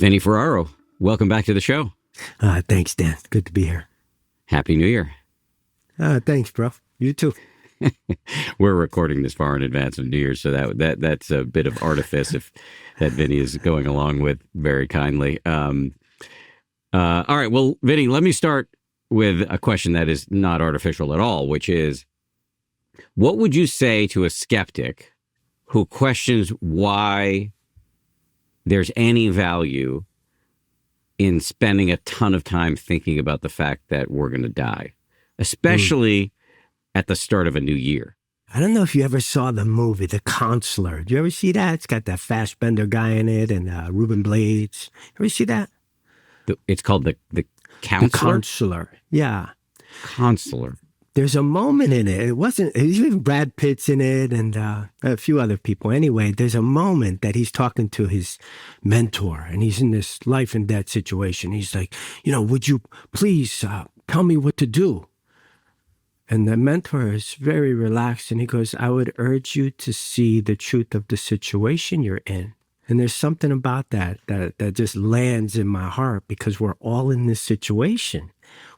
Vinny Ferraro, welcome back to the show. Thanks, Dan. Good to be here. Happy New Year. Thanks, bro. You too. We're recording this far in advance of New Year's, so that's a bit of artifice if that Vinny is going along with very kindly. All right, well, Vinny, let me start with a question that is not artificial at all, which is, what would you say to a skeptic who questions why there's any value in spending a ton of time thinking about the fact that we're going to die, especially at the start of a new year? I don't know if you ever saw the movie, The Counselor. Did you ever see that? It's got that Fassbender guy in it and Ruben Blades. Ever see that? It's called the Counselor? The Counselor, yeah. Counselor. There's a moment in it. It wasn't, even Brad Pitt's in it and a few other people. Anyway, there's a moment that he's talking to his mentor and he's in this life and death situation. He's like, would you please tell me what to do? And the mentor is very relaxed and he goes, I would urge you to see the truth of the situation you're in. And there's something about that just lands in my heart because we're all in this situation.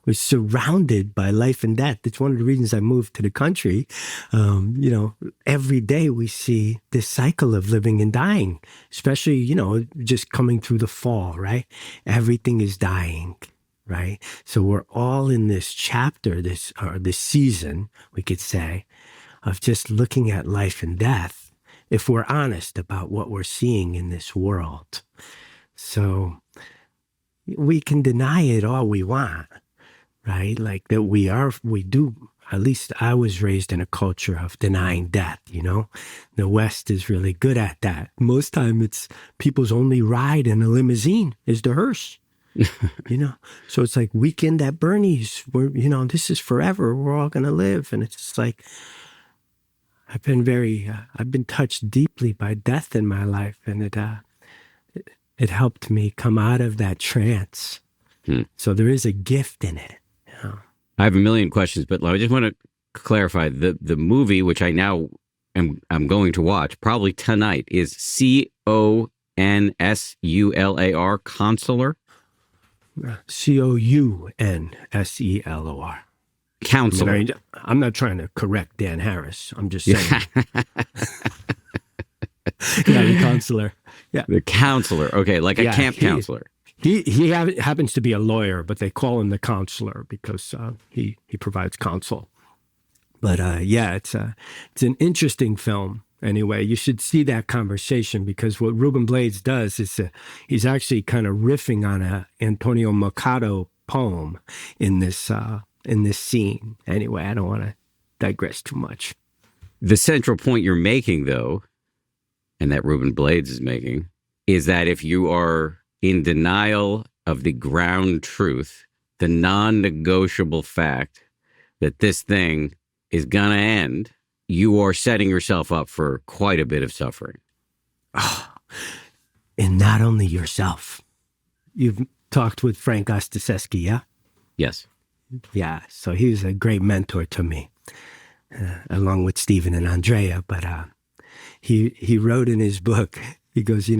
We're surrounded by life and death. It's one of the reasons I moved to the country. Every day we see this cycle of living and dying, especially, just coming through the fall, right? Everything is dying, right? So we're all in this chapter, this season, we could say, of just looking at life and death, if we're honest about what we're seeing in this world. So we can deny it all we want. Right? Like that we do, at least I was raised in a culture of denying death, The West is really good at that. Most time it's people's only ride in a limousine is the hearse, So it's like Weekend at Bernie's where, this is forever. We're all going to live. And it's just like, I've been touched deeply by death in my life. And it helped me come out of that trance. So there is a gift in it. I have a million questions, but I just want to clarify the movie, which I now I'm going to watch probably tonight, is Consular. Consular. Counselor. Counselor. I'm not trying to correct Dan Harris. I'm just saying. Yeah, the counselor. Yeah, the counselor. Okay, like a camp counselor. He happens to be a lawyer, but they call him the counselor because he provides counsel. But it's an interesting film. Anyway, you should see that conversation because what Ruben Blades does is he's actually kind of riffing on a Antonio Machado poem in this scene. Anyway, I don't want to digress too much. The central point you're making, though, and that Ruben Blades is making, is that if you are in denial of the ground truth, the non-negotiable fact that this thing is going to end, you are setting yourself up for quite a bit of suffering. Oh, and not only yourself. You've talked with Frank Ostaseski, yeah? Yes. Yeah, so he was a great mentor to me, along with Stephen and Andrea. But he wrote in his book, he goes,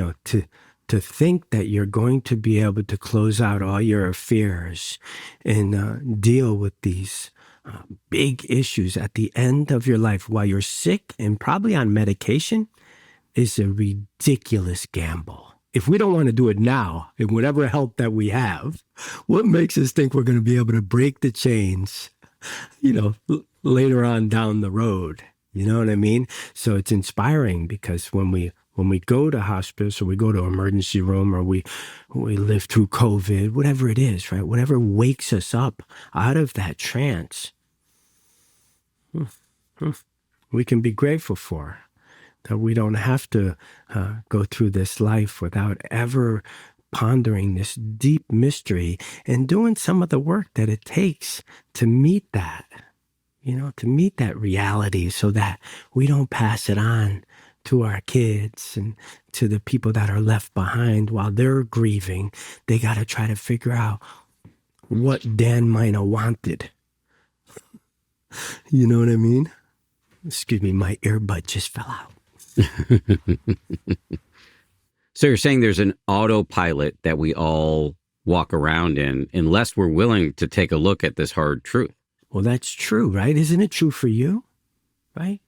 to think that you're going to be able to close out all your fears and deal with these big issues at the end of your life while you're sick and probably on medication is a ridiculous gamble. If we don't want to do it now, and whatever help that we have, what makes us think we're going to be able to break the chains, later on down the road? You know what I mean? So it's inspiring because when we go to hospice or we go to emergency room or we live through COVID, whatever it is, right? Whatever wakes us up out of that trance, we can be grateful for that we don't have to go through this life without ever pondering this deep mystery and doing some of the work that it takes to meet that, to meet that reality so that we don't pass it on to our kids and to the people that are left behind while they're grieving. They got to try to figure out what Dan might have wanted. You know what I mean? Excuse me, my earbud just fell out. So you're saying there's an autopilot that we all walk around in unless we're willing to take a look at this hard truth. Well, that's true, right? Isn't it true for you? Right?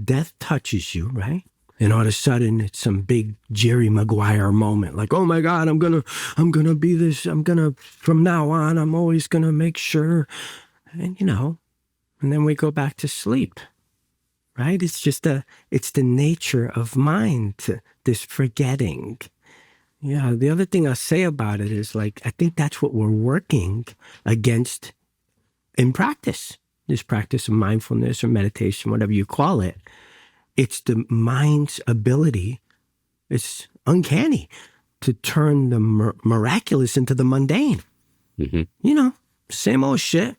Death touches you, right? And all of a sudden, it's some big Jerry Maguire moment, like, oh my God, I'm gonna be this. From now on, I'm always gonna make sure, and and then we go back to sleep, right? It's the nature of mind, this forgetting. Yeah. The other thing I'll say about it is, like, I think that's what we're working against in practice. This practice of mindfulness or meditation, whatever you call it. It's the mind's ability, it's uncanny, to turn the miraculous into the mundane. Mm-hmm. Same old shit.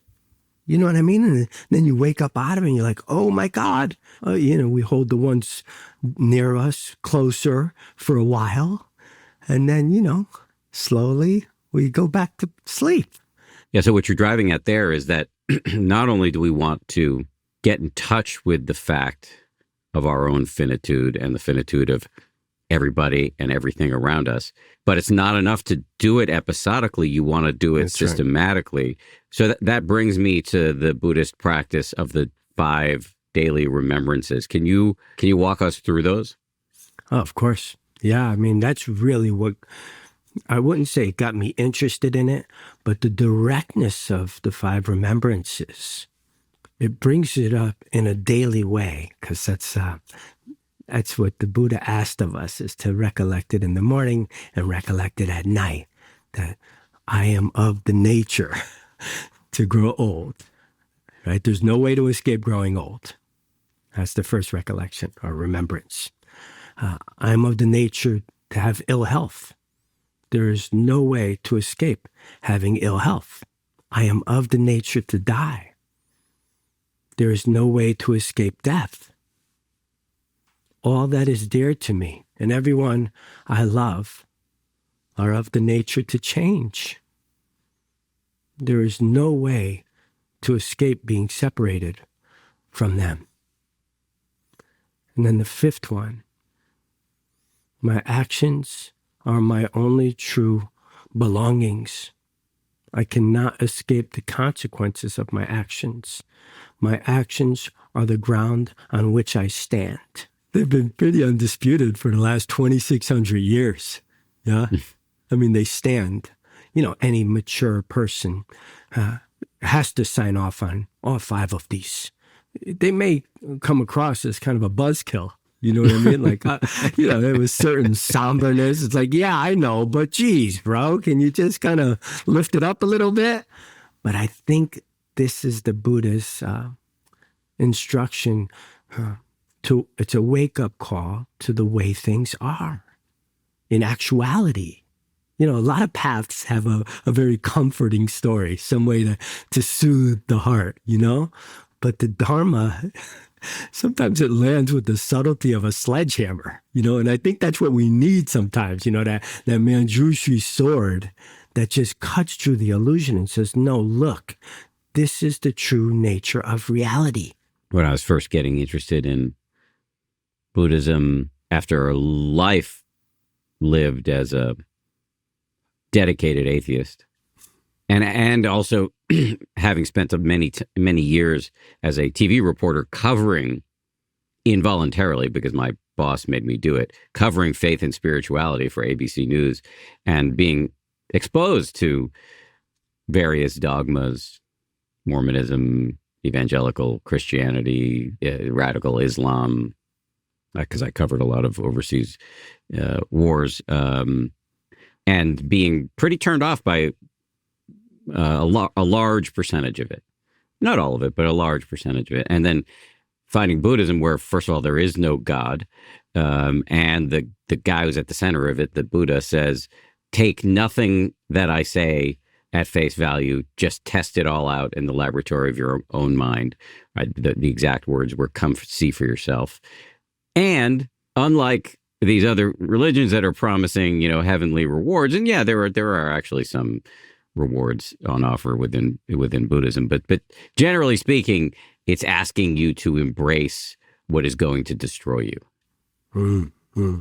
You know what I mean? And then you wake up out of it and you're like, oh my God. We hold the ones near us closer for a while. And then, slowly we go back to sleep. Yeah, so what you're driving at there is that not only do we want to get in touch with the fact of our own finitude and the finitude of everybody and everything around us, but it's not enough to do it episodically. You want to do it That's systematically. Right. So that brings me to the Buddhist practice of the 5 daily remembrances. Can you walk us through those? Oh, of course. Yeah, I mean, that's really what, I wouldn't say it got me interested in it, but the directness of the 5 remembrances, it brings it up in a daily way, because that's what the Buddha asked of us, is to recollect it in the morning and recollect it at night, that I am of the nature to grow old, right? There's no way to escape growing old. That's the first recollection or remembrance. I am of the nature to have ill health. There is no way to escape having ill health. I am of the nature to die. There is no way to escape death. All that is dear to me and everyone I love are of the nature to change. There is no way to escape being separated from them. And then the 5th one, my actions are my only true belongings. I cannot escape the consequences of my actions. My actions are the ground on which I stand. They've been pretty undisputed for the last 2,600 years. Yeah. I mean, they stand. Any mature person has to sign off on all 5 of these. They may come across as kind of a buzzkill. You know what I mean? Like, there was certain somberness. It's like, yeah, I know, but geez, bro, can you just kind of lift it up a little bit? But I think this is the Buddha's instruction it's a wake-up call to the way things are in actuality. A lot of paths have a very comforting story, some way to soothe the heart, But the Dharma, sometimes it lands with the subtlety of a sledgehammer, and I think that's what we need sometimes, that Manjushri sword that just cuts through the illusion and says, no, look, this is the true nature of reality. When I was first getting interested in Buddhism, after a life lived as a dedicated atheist, and also having spent many years as a TV reporter covering, involuntarily because my boss made me do it, covering faith and spirituality for ABC News, and being exposed to various dogmas, Mormonism, evangelical Christianity, radical Islam, because I covered a lot of overseas wars, and being pretty turned off by a large percentage of it. Not all of it, but a large percentage of it. And then finding Buddhism where, first of all, there is no God. And the guy who's at the center of it, the Buddha, says, take nothing that I say at face value, just test it all out in the laboratory of your own mind. Right? The exact words were, come see for yourself. And unlike these other religions that are promising, heavenly rewards, and yeah, there are actually some rewards on offer within Buddhism, but generally speaking, it's asking you to embrace what is going to destroy you. Mm-hmm.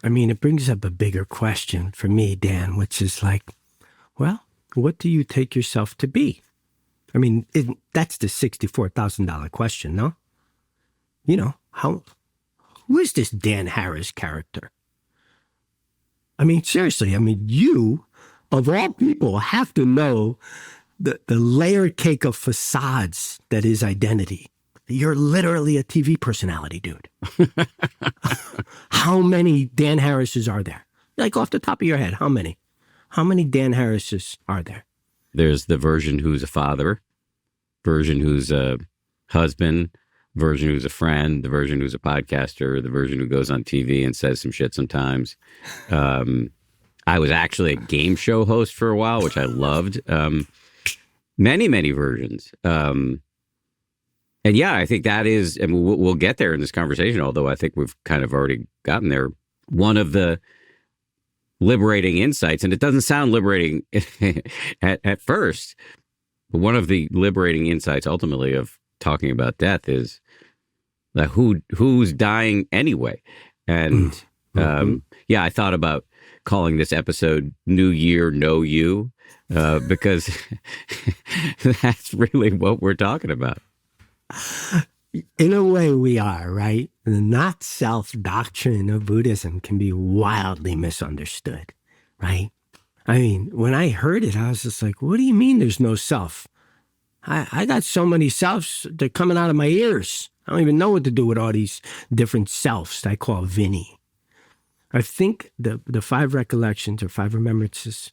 I mean, it brings up a bigger question for me, Dan, which is like, well, what do you take yourself to be? I mean, that's the $64,000 question, no? You know, who is this Dan Harris character? I mean, seriously, I mean, you, of all people, have to know the layered cake of facades that is identity. You're literally a TV personality, dude. How many Dan Harrises are there? Like off the top of your head, how many? How many Dan Harrises are there? There's the version who's a father, version who's a husband, version who's a friend, the version who's a podcaster, the version who goes on TV and says some shit sometimes. I was actually a game show host for a while, which I loved. Many, many versions. And yeah, I think that is, and we'll get there in this conversation, although I think we've kind of already gotten there. One of the liberating insights, and it doesn't sound liberating at first, but one of the liberating insights ultimately of talking about death is that who's dying anyway. And yeah, I thought about calling this episode New Year, No You, because that's really what we're talking about. In a way, we are, right? The not self doctrine of Buddhism can be wildly misunderstood, right? I mean, when I heard it, I was just like, what do you mean there's no self? I got so many selves, they're coming out of my ears. I don't even know what to do with all these different selves I call Vinny. I think the 5 recollections or 5 remembrances,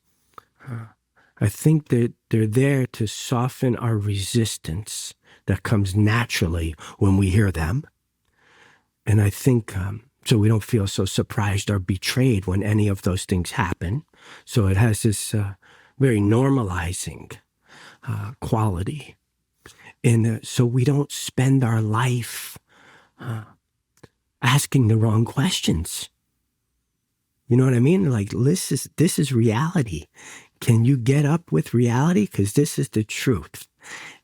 I think that they're there to soften our resistance that comes naturally when we hear them. And I think so we don't feel so surprised or betrayed when any of those things happen. So it has this very normalizing quality. And so we don't spend our life asking the wrong questions. You know what I mean? Like, this is reality. Can you get up with reality? Because this is the truth.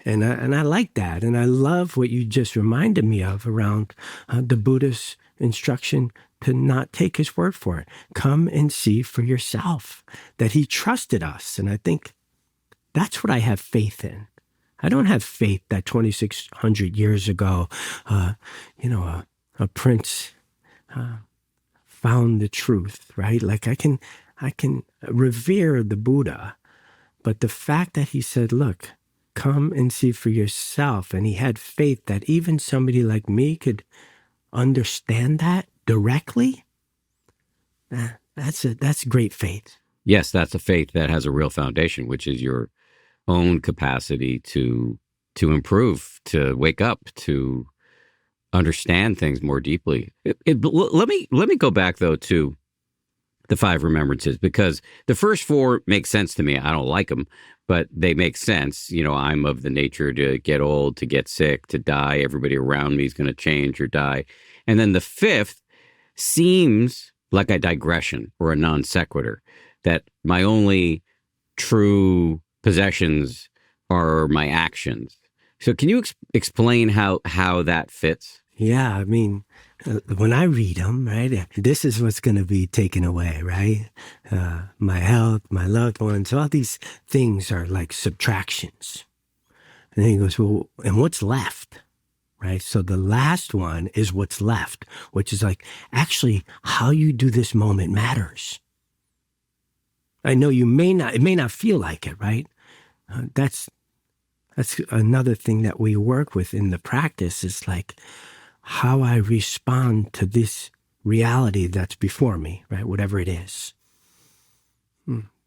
And I like that. And I love what you just reminded me of around the Buddha's instruction to not take his word for it. Come and see for yourself that he trusted us. And I think that's what I have faith in. I don't have faith that 2,600 years ago, a prince found the truth, right? Like I can revere the Buddha, but the fact that he said, look, come and see for yourself. And he had faith that even somebody like me could understand that directly. That's great faith. Yes, that's a faith that has a real foundation, which is your own capacity to improve, to wake up, to understand things more deeply. Let me go back though to the 5 remembrances, because the first 4 make sense to me. I don't like them, but they make sense. You know, I'm of the nature to get old, to get sick, to die. Everybody around me is going to change or die. And then the 5th seems like a digression or a non sequitur, that my only true possessions are my actions. So can you explain how that fits? Yeah, I mean, when I read them, right, this is what's going to be taken away, right? My health, my loved ones, all these things are like subtractions. And then he goes, well, and what's left, right? So the last one is what's left, which is like, actually, how you do this moment matters. I know it may not feel like it, right? That's another thing that we work with in the practice is like, how I respond to this reality that's before me, right? Whatever it is.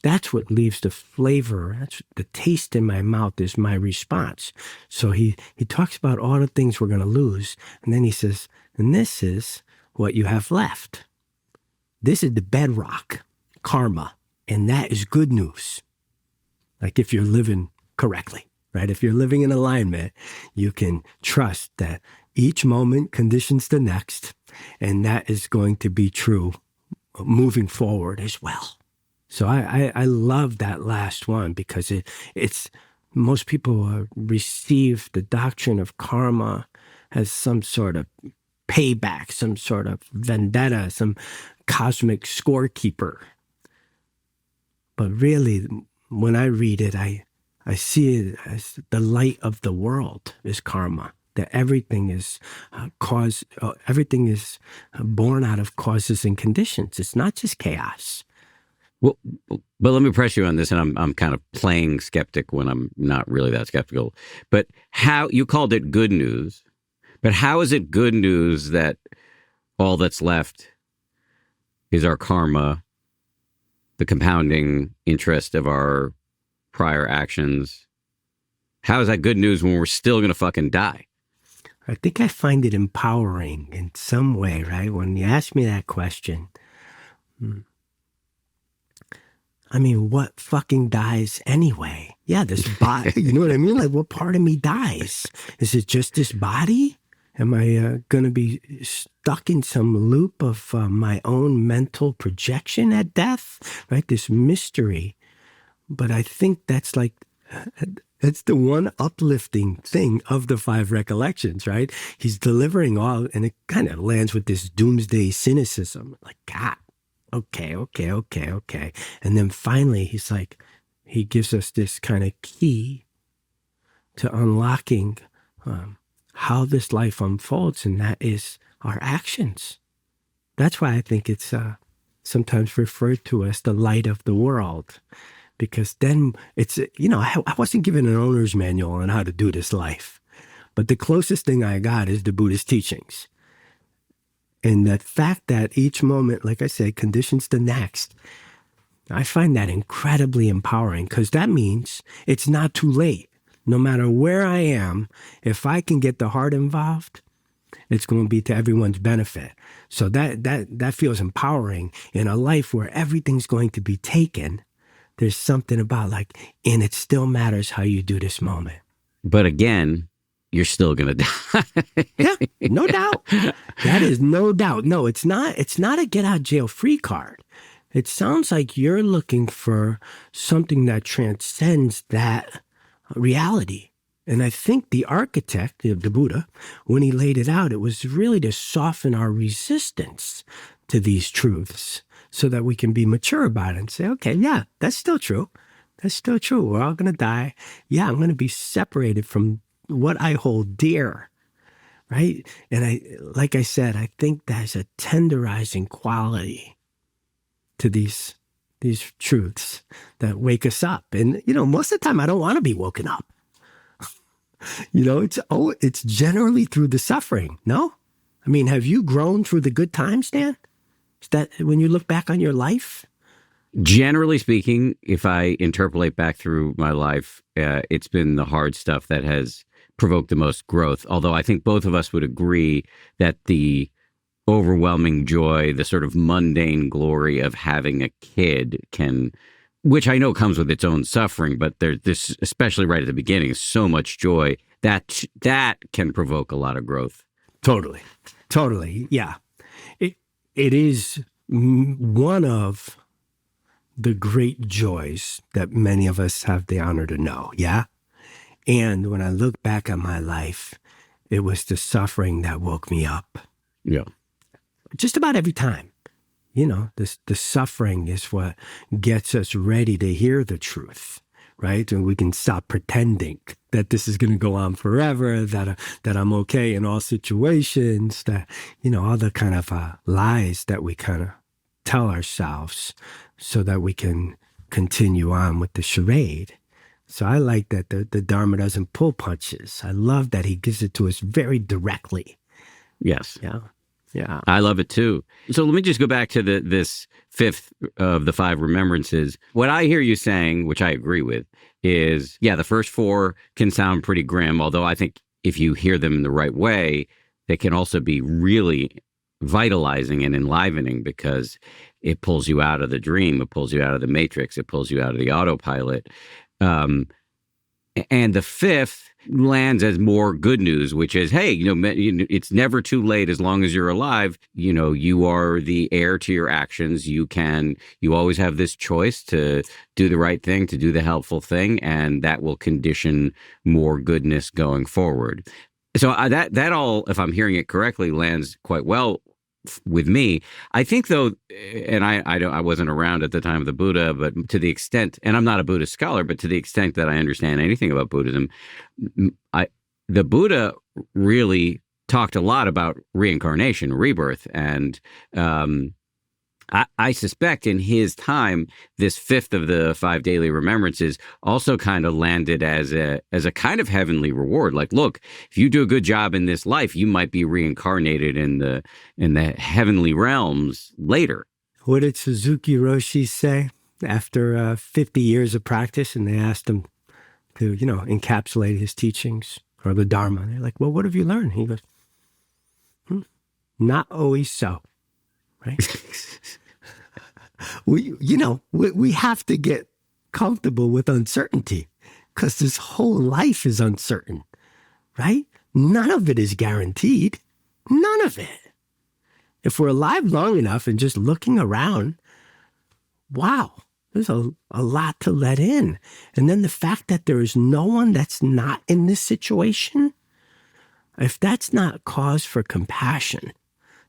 That's what leaves the flavor. That's the taste in my mouth is my response. So he talks about all the things we're going to lose. And then he says, and this is what you have left. This is the bedrock, karma. And that is good news. Like if you're living correctly, right? If you're living in alignment, you can trust that each moment conditions the next, and that is going to be true moving forward as well. So I love that last one because it's most people receive the doctrine of karma as some sort of payback, some sort of vendetta, some cosmic scorekeeper. But really, when I read it, I see it as the light of the world is karma. That everything is everything is born out of causes and conditions. It's not just chaos. Well, but let me press you on this, and I'm kind of playing skeptic when I'm not really that skeptical. But how you called it good news, but how is it good news that all that's left is our karma, the compounding interest of our prior actions? How is that good news when we're still going to fucking die? I think I find it empowering in some way, right? When you ask me that question, I mean, what fucking dies anyway? Yeah, this body, you know what I mean? Like, what part of me dies? Is it just this body? Am I going to be stuck in some loop of my own mental projection at death? Right? This mystery. But I think that's like, that's the one uplifting thing of the 5 recollections, right? He's delivering all, and it kind of lands with this doomsday cynicism. Like, God, okay. And then finally, he's like, he gives us this kind of key to unlocking how this life unfolds, and that is our actions. That's why I think it's sometimes referred to as the light of the world. Because then it's, I wasn't given an owner's manual on how to do this life. But the closest thing I got is the Buddhist teachings. And the fact that each moment, like I said, conditions the next, I find that incredibly empowering, because that means it's not too late. No matter where I am, if I can get the heart involved, it's going to be to everyone's benefit. So that feels empowering in a life where everything's going to be taken. There's something about like, and it still matters how you do this moment. But again, you're still going to die. Yeah, no doubt. That is no doubt. No, it's not a get out jail free card. It sounds like you're looking for something that transcends that reality. And I think the architect, the Buddha, when he laid it out, it was really to soften our resistance to these truths, so that we can be mature about it and say, okay, yeah, that's still true. That's still true. We're all going to die. Yeah, I'm going to be separated from what I hold dear, right? And like I said, I think there's a tenderizing quality to these truths that wake us up. And, most of the time I don't want to be woken up. It's generally through the suffering, no? I mean, have you grown through the good times, Dan? Is that when you look back on your life? Generally speaking, if I interpolate back through my life, it's been the hard stuff that has provoked the most growth. Although I think both of us would agree that the overwhelming joy, the sort of mundane glory of having a kid which I know comes with its own suffering, but there's this, especially right at the beginning, so much joy that can provoke a lot of growth. Totally. Yeah. It is one of the great joys that many of us have the honor to know, yeah? And when I look back at my life, it was the suffering that woke me up. Yeah. Just about every time. The suffering is what gets us ready to hear the truth, right? And we can stop pretending that this is going to go on forever, that I'm okay in all situations, that, all the kind of lies that we kind of tell ourselves so that we can continue on with the charade. So I like that the Dharma doesn't pull punches. I love that he gives it to us very directly. Yes. Yeah. I love it too. So let me just go back to this 5th of the 5 remembrances. What I hear you saying, which I agree with, is, yeah, the first 4 can sound pretty grim, although I think if you hear them in the right way, they can also be really vitalizing and enlivening, because it pulls you out of the dream, it pulls you out of the matrix, it pulls you out of the autopilot. And the 5th lands as more good news, which is, hey, it's never too late as long as you're alive. You are the heir to your actions. You always have this choice to do the right thing, to do the helpful thing, and that will condition more goodness going forward. So that all, if I'm hearing it correctly, lands quite well with me. I think though, and I wasn't around at the time of the Buddha, but to the extent, and I'm not a Buddhist scholar, but to the extent that I understand anything about Buddhism, the Buddha really talked a lot about reincarnation, rebirth, and I suspect in his time, this fifth of the 5 daily remembrances also kind of landed as a kind of heavenly reward. Like, look, if you do a good job in this life, you might be reincarnated in the heavenly realms later. What did Suzuki Roshi say after 50 years of practice? And they asked him to, encapsulate his teachings or the Dharma. They're like, well, what have you learned? He goes, not always so, right? We have to get comfortable with uncertainty because this whole life is uncertain, right? None of it is guaranteed. None of it. If we're alive long enough and just looking around, wow, there's a lot to let in. And then the fact that there is no one that's not in this situation, if that's not cause for compassion,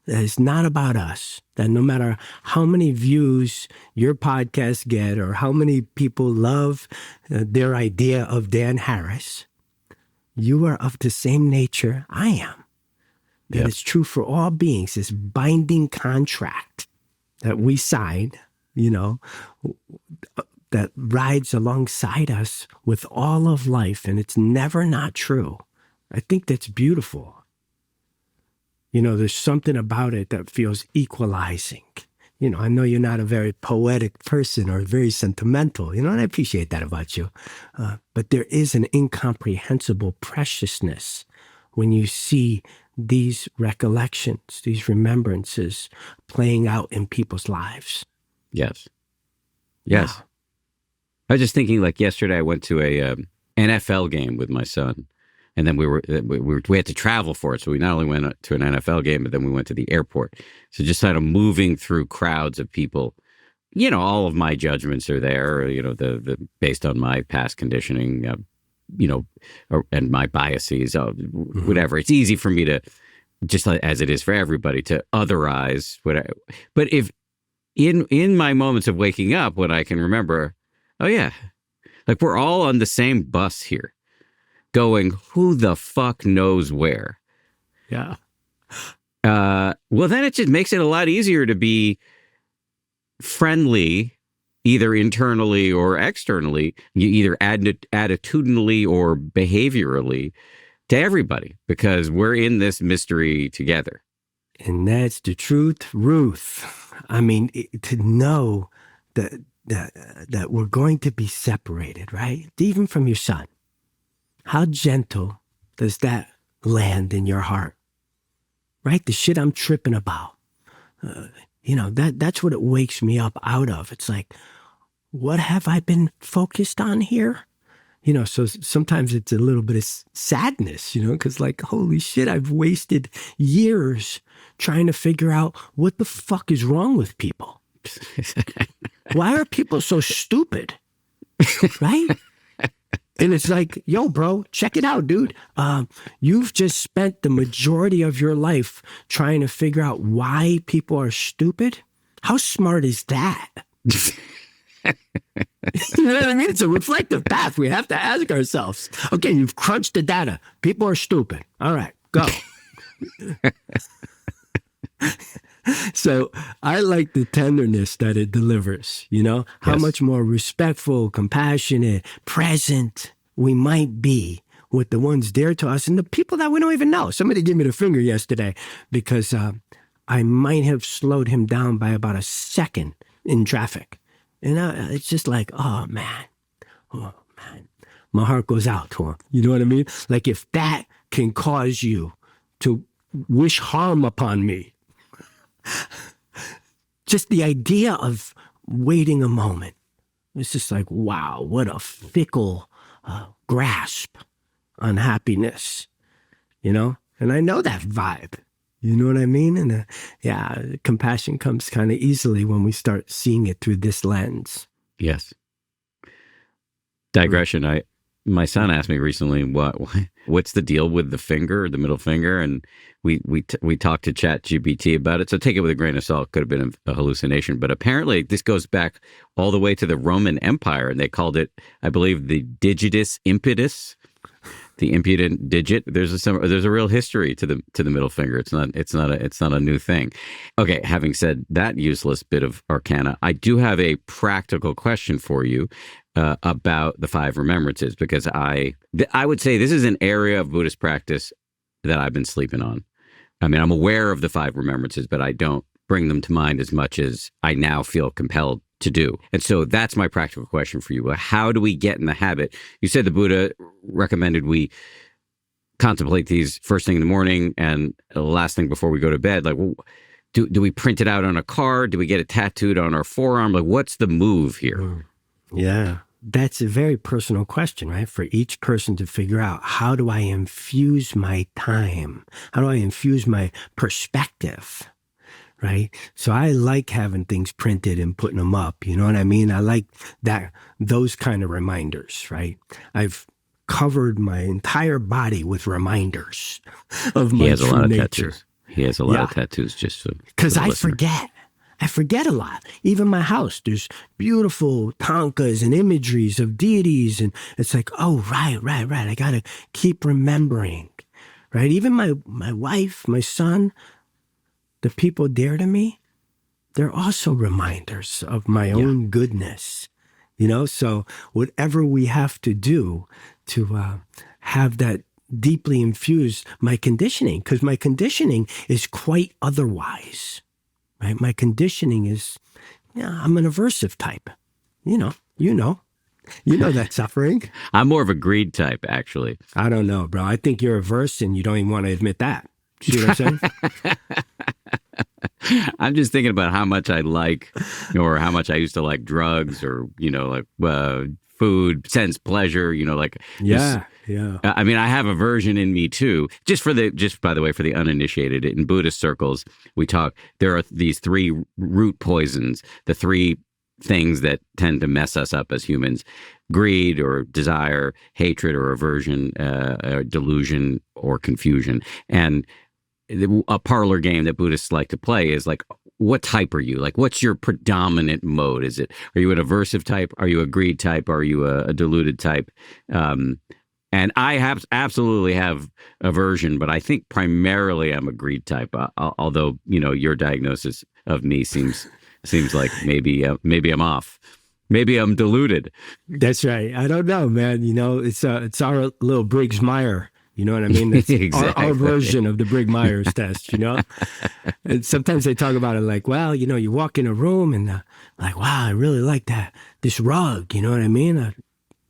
that it's not about us, that no matter how many views your podcast get or how many people love their idea of Dan Harris, you are of the same nature I am. That it's true for all beings, this binding contract that we sign, that rides alongside us with all of life, and it's never not true. I think that's beautiful. There's something about it that feels equalizing. I know you're not a very poetic person or very sentimental, and I appreciate that about you. But there is an incomprehensible preciousness when you see these recollections, these remembrances playing out in people's lives. Yes. Wow. I was just thinking, like yesterday, I went to a NFL game with my son. And then we had to travel for it. So we not only went to an NFL game, but then we went to the airport. So just kind of moving through crowds of people, all of my judgments are there, the based on my past conditioning, and my biases, whatever. It's easy for me to, just as it is for everybody, to otherize whatever. But if in my moments of waking up, when I can remember, oh yeah, like we're all on the same bus here, going, who the fuck knows where? Yeah. Well, then it just makes it a lot easier to be friendly, either internally or externally, either attitudinally or behaviorally, to everybody, because we're in this mystery together. And that's the truth, Ruth. I mean, to know that we're going to be separated, right? Even from your son. How gentle does that land in your heart? Right? The shit I'm tripping about. That's what it wakes me up out of. It's like, what have I been focused on here? So sometimes it's a little bit of sadness, because like, holy shit, I've wasted years trying to figure out what the fuck is wrong with people. Why are people so stupid? Right? And it's like, yo, bro, check it out, dude. You've just spent the majority of your life trying to figure out why people are stupid. How smart is that? You know what I mean? It's a reflective path. We have to ask ourselves. Okay, you've crunched the data. People are stupid. All right, go. So I like the tenderness that it delivers, how much more respectful, compassionate, present we might be with the ones dear to us and the people that we don't even know. Somebody gave me the finger yesterday because I might have slowed him down by about a second in traffic. And it's just like, oh man, my heart goes out to him. You know what I mean? Like if that can cause you to wish harm upon me, just the idea of waiting a moment, it's just like, wow, what a fickle grasp on happiness, And I know that vibe. You know what I mean? And compassion comes kind of easily when we start seeing it through this lens. Yes. Digression. My son asked me recently, what's the deal with the finger, the middle finger, and we talked to ChatGPT about it. So take it with a grain of salt. Could have been a hallucination, but apparently this goes back all the way to the Roman Empire, and they called it, I believe, the digitus impetus, the impudent digit. There's a real history to the middle finger. It's not a new thing. Okay, having said that useless bit of arcana, I do have a practical question for you about the five remembrances, because I would say this is an area of Buddhist practice that I've been sleeping on. I mean, I'm aware of the five remembrances, but I don't bring them to mind as much as I now feel compelled to do. And so that's my practical question for you. How do we get in the habit? You said the Buddha recommended we contemplate these first thing in the morning and the last thing before we go to bed. Like, well, do we print it out on a card? Do we get it tattooed on our forearm? Like, what's the move here? Yeah, that's a very personal question, right? For each person to figure out, how do I infuse my time? How do I infuse my perspective? Right? So I like having things printed and putting them up. You know what I mean? I like those kind of reminders, right? I've covered my entire body with reminders of my true nature. Tattoos. He has a lot of tattoos, just so. Because I forget. I forget a lot. Even my house, there's beautiful tankas and imageries of deities. And it's like, oh, right. I got to keep remembering, right? Even my wife, my son, the people dear to me, they're also reminders of my own goodness, you know? So whatever we have to do to have that deeply infused, my conditioning, because my conditioning is quite otherwise, right? My conditioning is, I'm an aversive type, you know that suffering. I'm more of a greed type, actually. I don't know, bro. I think you're averse and you don't even want to admit that. See what I'm saying? I'm just thinking about how much I like, or how much I used to like drugs, or, food, sense pleasure, Yeah. I mean, I have aversion in me too. Just by the way, for the uninitiated, in Buddhist circles, there are these three root poisons, the three things that tend to mess us up as humans: greed or desire, hatred or aversion, delusion or confusion. And a parlor game that Buddhists like to play is like, what type are you? Like, what's your predominant mode? Are you an aversive type? Are you a greed type? Are you a deluded type? And I absolutely have aversion, but I think primarily I'm a greed type. Although, your diagnosis of me seems like maybe I'm off. Maybe I'm deluded. That's right. I don't know, man. It's our little Briggs-Meyer. You know what I mean? That's exactly. our version of the Briggs-Myers test, And sometimes they talk about it like, well, you walk in a room and like, wow, I really like this rug. You know what I mean? I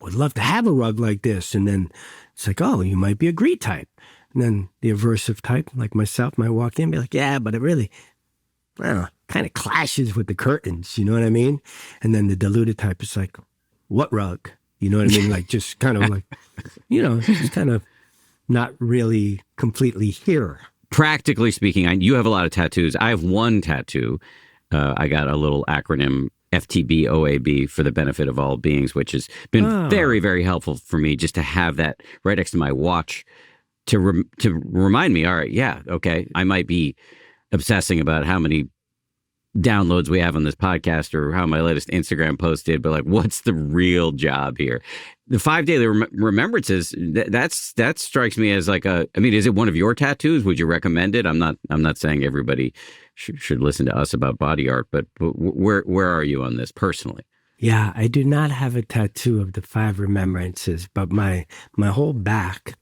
would love to have a rug like this. And then it's like, oh, you might be a greed type. And then the aversive type, like myself, might walk in and be like, yeah, but it really, I don't know, kind of clashes with the curtains. You know what I mean? And then the deluded type is like, what rug? You know what I mean? Like, just kind of like, just kind of not really completely here. Practically speaking, you have a lot of tattoos. I have one tattoo. I got a little acronym, FTB OAB, for the benefit of all beings, which has been very, very helpful for me, just to have that right next to my watch to remind me, all right, yeah, okay, I might be obsessing about how many downloads we have on this podcast or how my latest Instagram post did, but like, what's the real job here? The 5 daily remembrances, that strikes me as like is it one of your tattoos? Would you recommend it? I'm not saying everybody should listen to us about body art, but where are you on this personally? Yeah, I do not have a tattoo of the 5 remembrances, but my whole back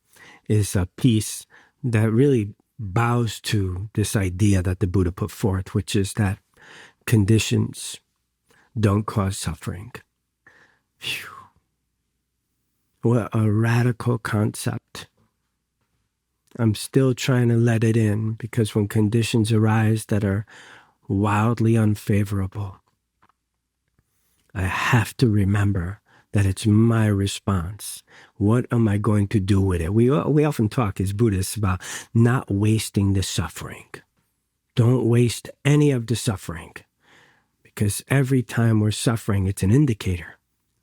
is a piece that really bows to this idea that the Buddha put forth, which is that conditions don't cause suffering. Phew. What a radical concept. I'm still trying to let it in, because when conditions arise that are wildly unfavorable, I have to remember that it's my response. What am I going to do with it? We often talk as Buddhists about not wasting the suffering. Don't waste any of the suffering. Because every time we're suffering, it's an indicator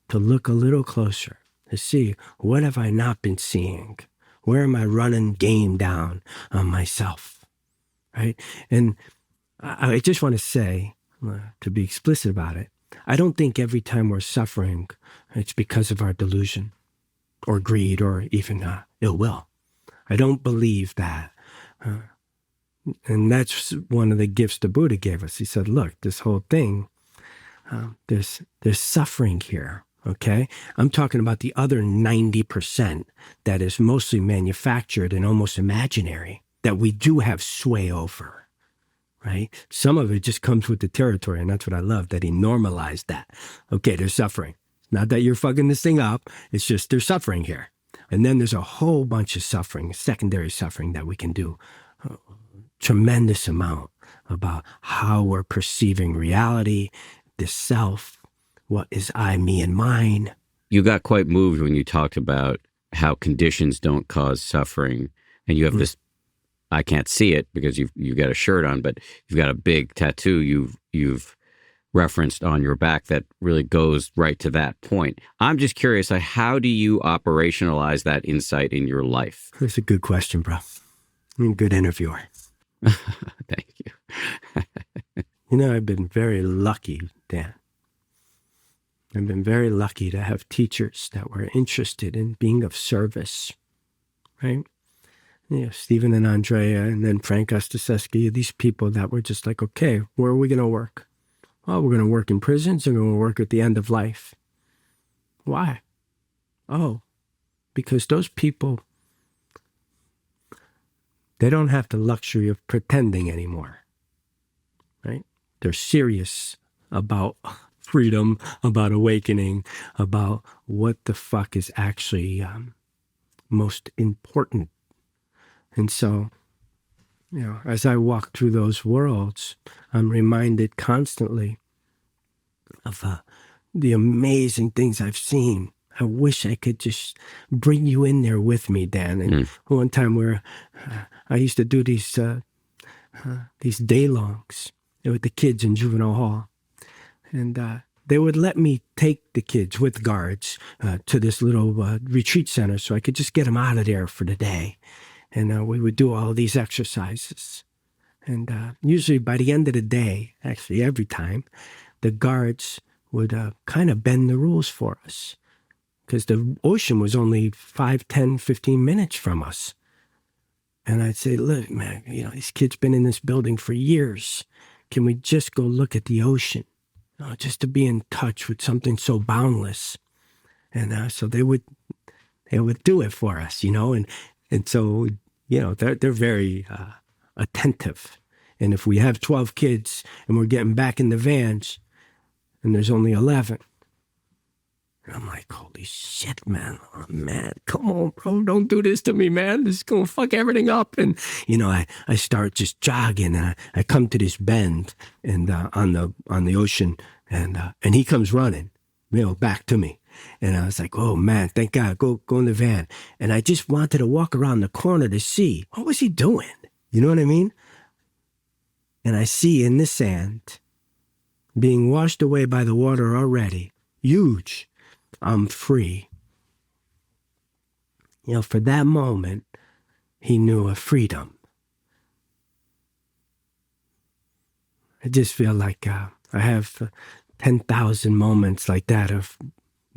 to look a little closer, to see, what have I not been seeing? Where am I running game down on myself, right? And I just want to say, to be explicit about it, I don't think every time we're suffering, it's because of our delusion or greed or even ill will. I don't believe that. And that's one of the gifts the Buddha gave us. He said, look, this whole thing, there's suffering here, okay? I'm talking about the other 90% that is mostly manufactured and almost imaginary, that we do have sway over, right? Some of it just comes with the territory, and that's what I love, that he normalized that. Okay, there's suffering. Not that you're fucking this thing up. It's just there's suffering here. And then there's a whole bunch of suffering, secondary suffering that we can do. Tremendous amount about how we're perceiving reality, the self, what is I, me, and mine. You got quite moved when you talked about how conditions don't cause suffering. And you have this, I can't see it because you've got a shirt on, but you've got a big tattoo you've referenced on your back that really goes right to that point. I'm just curious, how do you operationalize that insight in your life? That's a good question, bro. You're a good interviewer. Thank you. You know, I've been very lucky, Dan. I've been very lucky to have teachers that were interested in being of service, right? You know, Stephen and Andrea, and then Frank Ostaseski, these people that were just like, okay, where are we going to work? Oh, we're going to work in prisons and we're going to work at the end of life. Why? Oh, because those people, they don't have the luxury of pretending anymore, right? They're serious about freedom, about awakening, about what the fuck is actually most important. And so, you know, as I walk through those worlds, I'm reminded constantly of the amazing things I've seen. I wish I could just bring you in there with me, Dan. And one time where I used to do these daylongs with the kids in juvenile hall. And they would let me take the kids with guards to this little retreat center so I could just get them out of there for the day. And we would do all these exercises. And usually by the end of the day, actually every time, the guards would kind of bend the rules for us. Because the ocean was only 5, 10, 15 minutes from us. And I'd say, look, man, you know, these kids been in this building for years. Can we just go look at the ocean? Just to be in touch with something so boundless. And so they would do it for us, you know. And so, you know, they're very attentive. And if we have 12 kids and we're getting back in the vans and there's only 11, I'm like, holy shit, man. Oh, man, come on, bro. Don't do this to me, man. This is going to fuck everything up. And, you know, I start just jogging. And I come to this bend and on the ocean. And he comes running, you know, back to me. And I was like, oh, man, thank God. Go in the van. And I just wanted to walk around the corner to see, what was he doing? You know what I mean? And I see in the sand, being washed away by the water already, huge. I'm free. You know, for that moment, he knew of freedom. I just feel like I have 10,000 moments like that of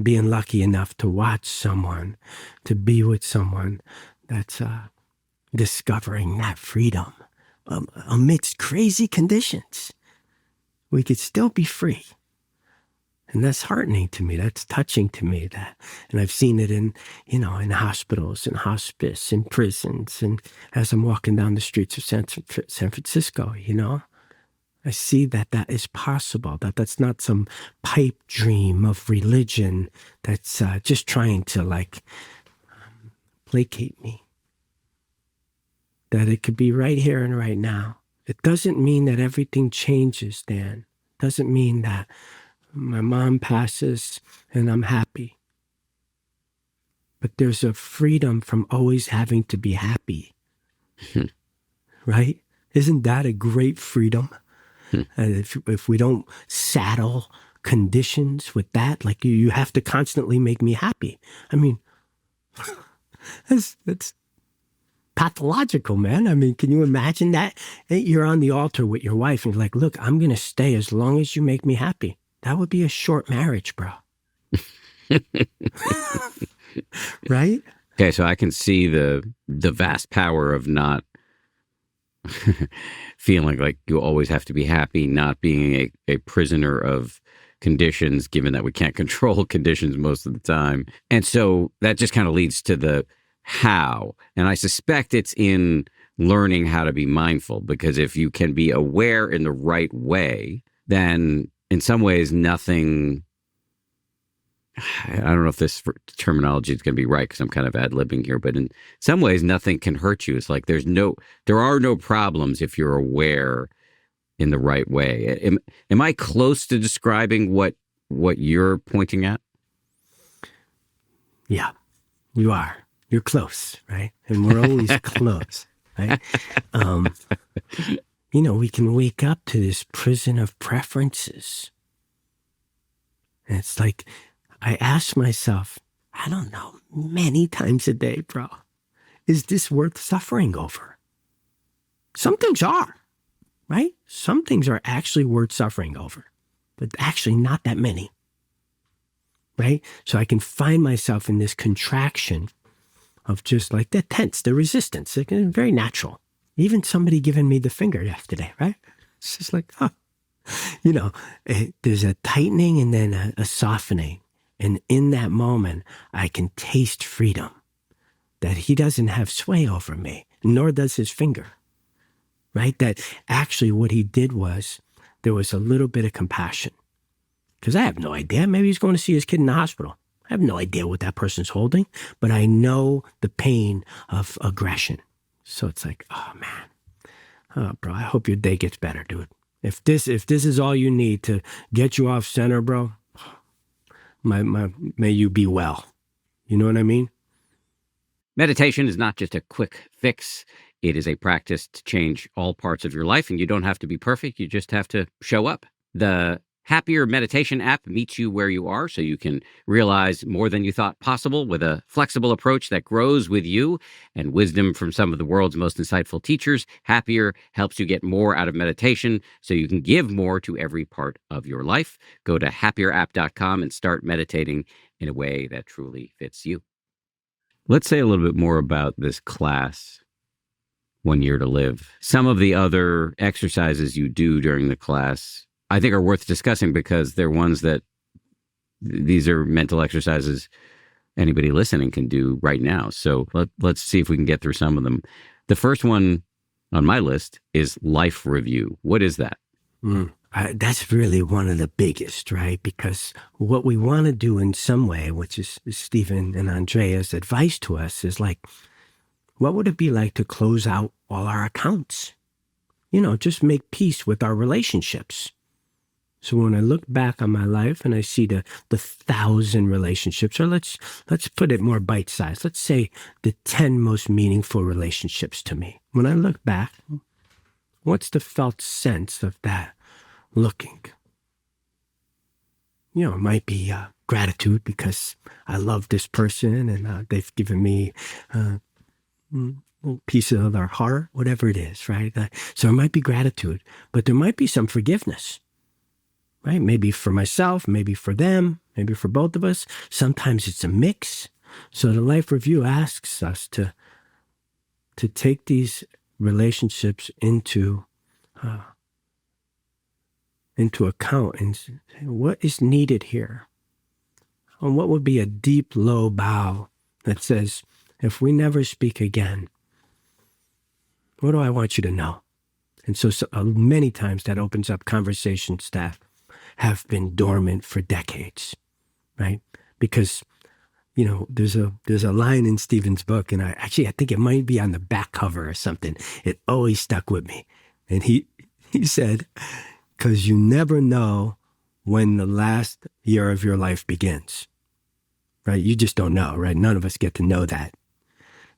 being lucky enough to watch someone, to be with someone that's discovering that freedom amidst crazy conditions. We could still be free. And that's heartening to me. That's touching to me. And I've seen it in, you know, in hospitals, in hospice, in prisons, and as I'm walking down the streets of San Francisco, you know, I see that is possible. That's not some pipe dream of religion that's just trying to like placate me. That it could be right here and right now. It doesn't mean that everything changes, Dan. It doesn't mean that my mom passes and I'm happy. But there's a freedom from always having to be happy. Right? Isn't that a great freedom? And if we don't saddle conditions with that. Like you have to constantly make me happy. I mean, that's pathological, man. I mean, can you imagine that? You're on the altar with your wife and you're like, look, I'm going to stay as long as you make me happy. That would be a short marriage, bro. Right? Okay, so I can see the vast power of not feeling like you always have to be happy, not being a prisoner of conditions, given that we can't control conditions most of the time. And so that just kind of leads to the how. And I suspect it's in learning how to be mindful, because if you can be aware in the right way, then in some ways nothing, I don't know if this terminology is going to be right because I'm kind of ad-libbing here, but in some ways nothing can hurt you. It's like there are no problems if you're aware in the right way. Am I close to describing what you're pointing at? Yeah, you are. You're close, right? And we're always close, right? We can wake up to this prison of preferences. And it's like, I ask myself, I don't know, many times a day, bro, is this worth suffering over? Some things are, right? Some things are actually worth suffering over, but actually not that many, right? So I can find myself in this contraction of just like the tense, the resistance. It's very natural. Even somebody giving me the finger yesterday, right? It's just like, there's a tightening and then a softening. And in that moment, I can taste freedom, that he doesn't have sway over me, nor does his finger, right? That actually what he did was there was a little bit of compassion, because I have no idea. Maybe he's going to see his kid in the hospital. I have no idea what that person's holding, but I know the pain of aggression. So it's like, oh man, bro, I hope your day gets better, dude. If this is all you need to get you off center, bro, may you be well. You know what I mean? Meditation is not just a quick fix. It is a practice to change all parts of your life, and you don't have to be perfect. You just have to show up. The Happier Meditation app meets you where you are, so you can realize more than you thought possible with a flexible approach that grows with you and wisdom from some of the world's most insightful teachers. Happier helps you get more out of meditation so you can give more to every part of your life. Go to happierapp.com and start meditating in a way that truly fits you. Let's say a little bit more about this class, 1 Year to Live. Some of the other exercises you do during the class I think are worth discussing, because they're ones that these are mental exercises anybody listening can do right now. So let's see if we can get through some of them. The first one on my list is life review. What is that? That's really one of the biggest, right? Because what we want to do in some way, which is Stephen and Andrea's advice to us, is like, what would it be like to close out all our accounts? Just make peace with our relationships. So when I look back on my life and I see the 1,000 relationships, or let's put it more bite-sized. Let's say the 10 most meaningful relationships to me. When I look back, what's the felt sense of that looking? It might be gratitude because I love this person and they've given me a piece of their heart, whatever it is, right? So it might be gratitude, but there might be some forgiveness. Right? Maybe for myself, maybe for them, maybe for both of us. Sometimes it's a mix. So the life review asks us to take these relationships into account and say, what is needed here? And what would be a deep, low bow that says, if we never speak again, what do I want you to know? And so many times that opens up conversations that have been dormant for decades, right? Because, there's a line in Stephen's book, and I think it might be on the back cover or something. It always stuck with me. And he said, because you never know when the last year of your life begins, right? You just don't know, right? None of us get to know that.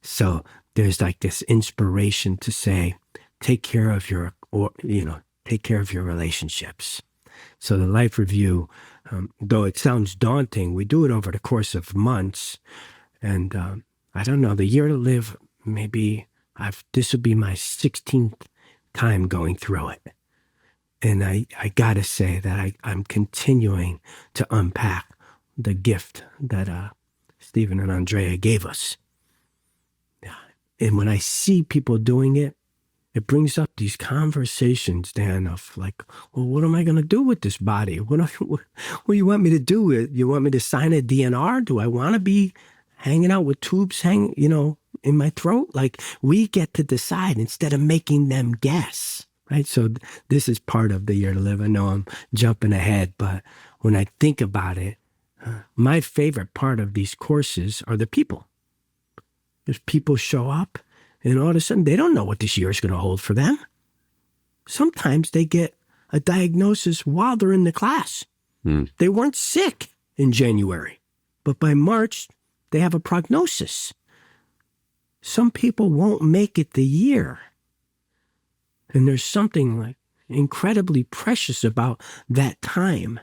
So there's like this inspiration to say, take care of your relationships. So the life review though it sounds daunting, we do it over the course of months. And I don't know, the year to live, maybe this will be my 16th time going through it. And I got to say that I'm continuing to unpack the gift that Stephen and Andrea gave us. And when I see people doing it, it brings up these conversations, Dan, of like, well, what am I going to do with this body? What do you want me to do? You want me to sign a DNR? Do I want to be hanging out with tubes in my throat? Like, we get to decide instead of making them guess, right? So this is part of the year to live. I know I'm jumping ahead, but when I think about it, my favorite part of these courses are the people. If people show up, and all of a sudden, they don't know what this year is going to hold for them. Sometimes they get a diagnosis while they're in the class. They weren't sick in January, but by March, they have a prognosis. Some people won't make it the year. And there's something like incredibly precious about that time.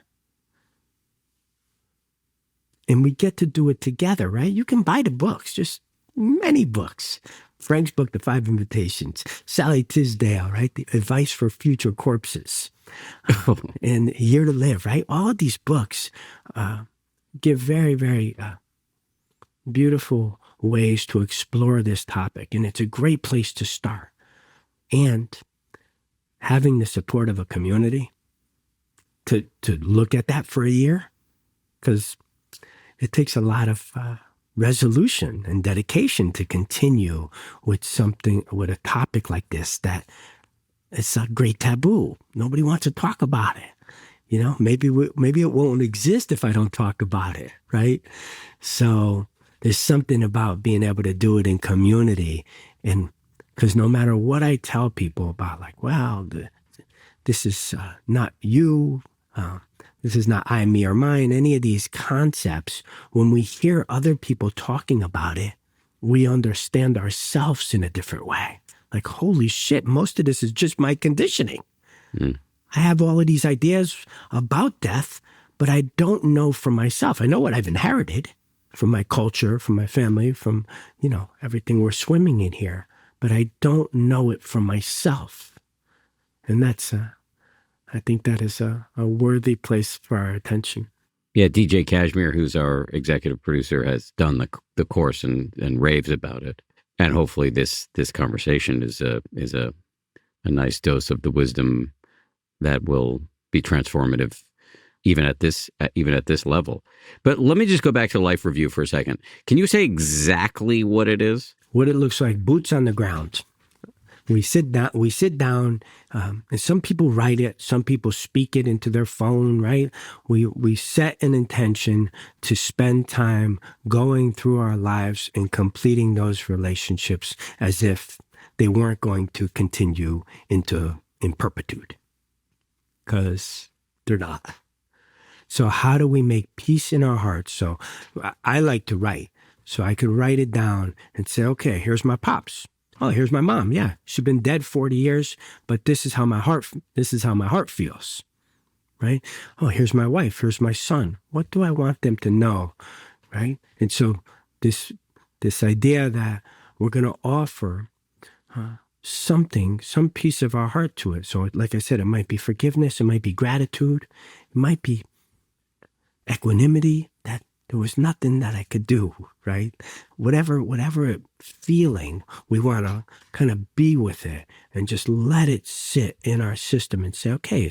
And we get to do it together, right? You can buy the books, just many books. Frank's book, The 5 Invitations, Sally Tisdale, right? The Advice for Future Corpses, and Year to Live, right? All of these books give very, very beautiful ways to explore this topic. And it's a great place to start. And having the support of a community to look at that for a year, because it takes a lot of resolution and dedication to continue with a topic like this that it's a great taboo. Nobody wants to talk about it. Maybe it won't exist if I don't talk about it, right? So there's something about being able to do it in community, and because no matter what I tell people about, like, wow, this is not you. This is not I, me, or mine. Any of these concepts, when we hear other people talking about it, we understand ourselves in a different way. Like, holy shit, most of this is just my conditioning. I have all of these ideas about death, but I don't know for myself. I know what I've inherited from my culture, from my family, from, everything we're swimming in here, but I don't know it for myself. And that's I think that is a worthy place for our attention. Yeah, DJ Kashmir, who's our executive producer, has done the course and raves about it. And hopefully this conversation is a nice dose of the wisdom that will be transformative even at this level. But let me just go back to life review for a second. Can you say exactly what it is? What it looks like, boots on the ground. We sit down, and some people write it, some people speak it into their phone, right? We set an intention to spend time going through our lives and completing those relationships as if they weren't going to continue in perpetuity, because they're not. So how do we make peace in our hearts? So I like to write, so I could write it down and say, okay, here's my pops. Oh, here's my mom. Yeah, she's been dead 40 years, but this is how my heart feels, right? Oh, here's my wife. Here's my son. What do I want them to know, right? And so this idea that we're going to offer some piece of our heart to it. So, like I said, it might be forgiveness. It might be gratitude. It might be equanimity, that there was nothing that I could do, right? Whatever feeling, we want to kind of be with it and just let it sit in our system and say, okay,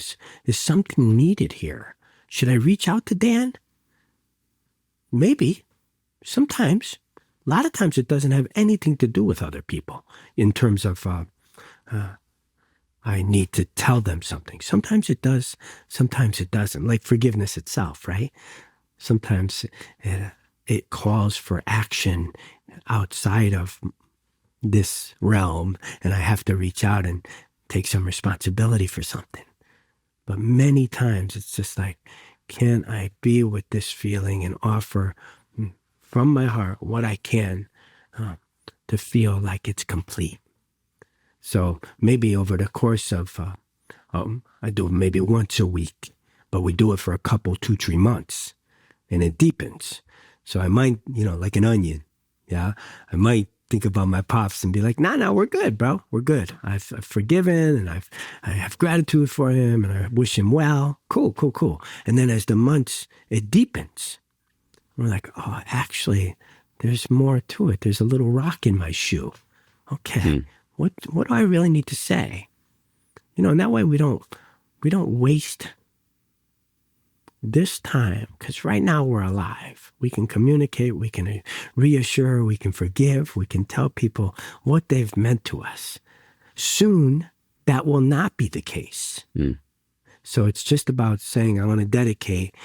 is something needed here? Should I reach out to Dan? Maybe. Sometimes. A lot of times it doesn't have anything to do with other people in terms of I need to tell them something. Sometimes it does, sometimes it doesn't. Like forgiveness itself, right? Sometimes it calls for action outside of this realm, and I have to reach out and take some responsibility for something. But many times it's just like, can I be with this feeling and offer from my heart what I can to feel like it's complete? So maybe over the course of, I do maybe once a week, but we do it for a couple, 2, 3 months, and it deepens. So I might, like an onion, yeah, I might think about my pops and be like, nah, we're good, bro. We're good. I've forgiven, and I have gratitude for him, and I wish him well. Cool. And then as the months, it deepens. We're like, oh, actually, there's more to it. There's a little rock in my shoe. Okay, what do I really need to say? And that way we don't waste this time, because right now we're alive. We can communicate, we can reassure, we can forgive, we can tell people what they've meant to us. Soon, that will not be the case. So it's just about saying, I want to dedicate,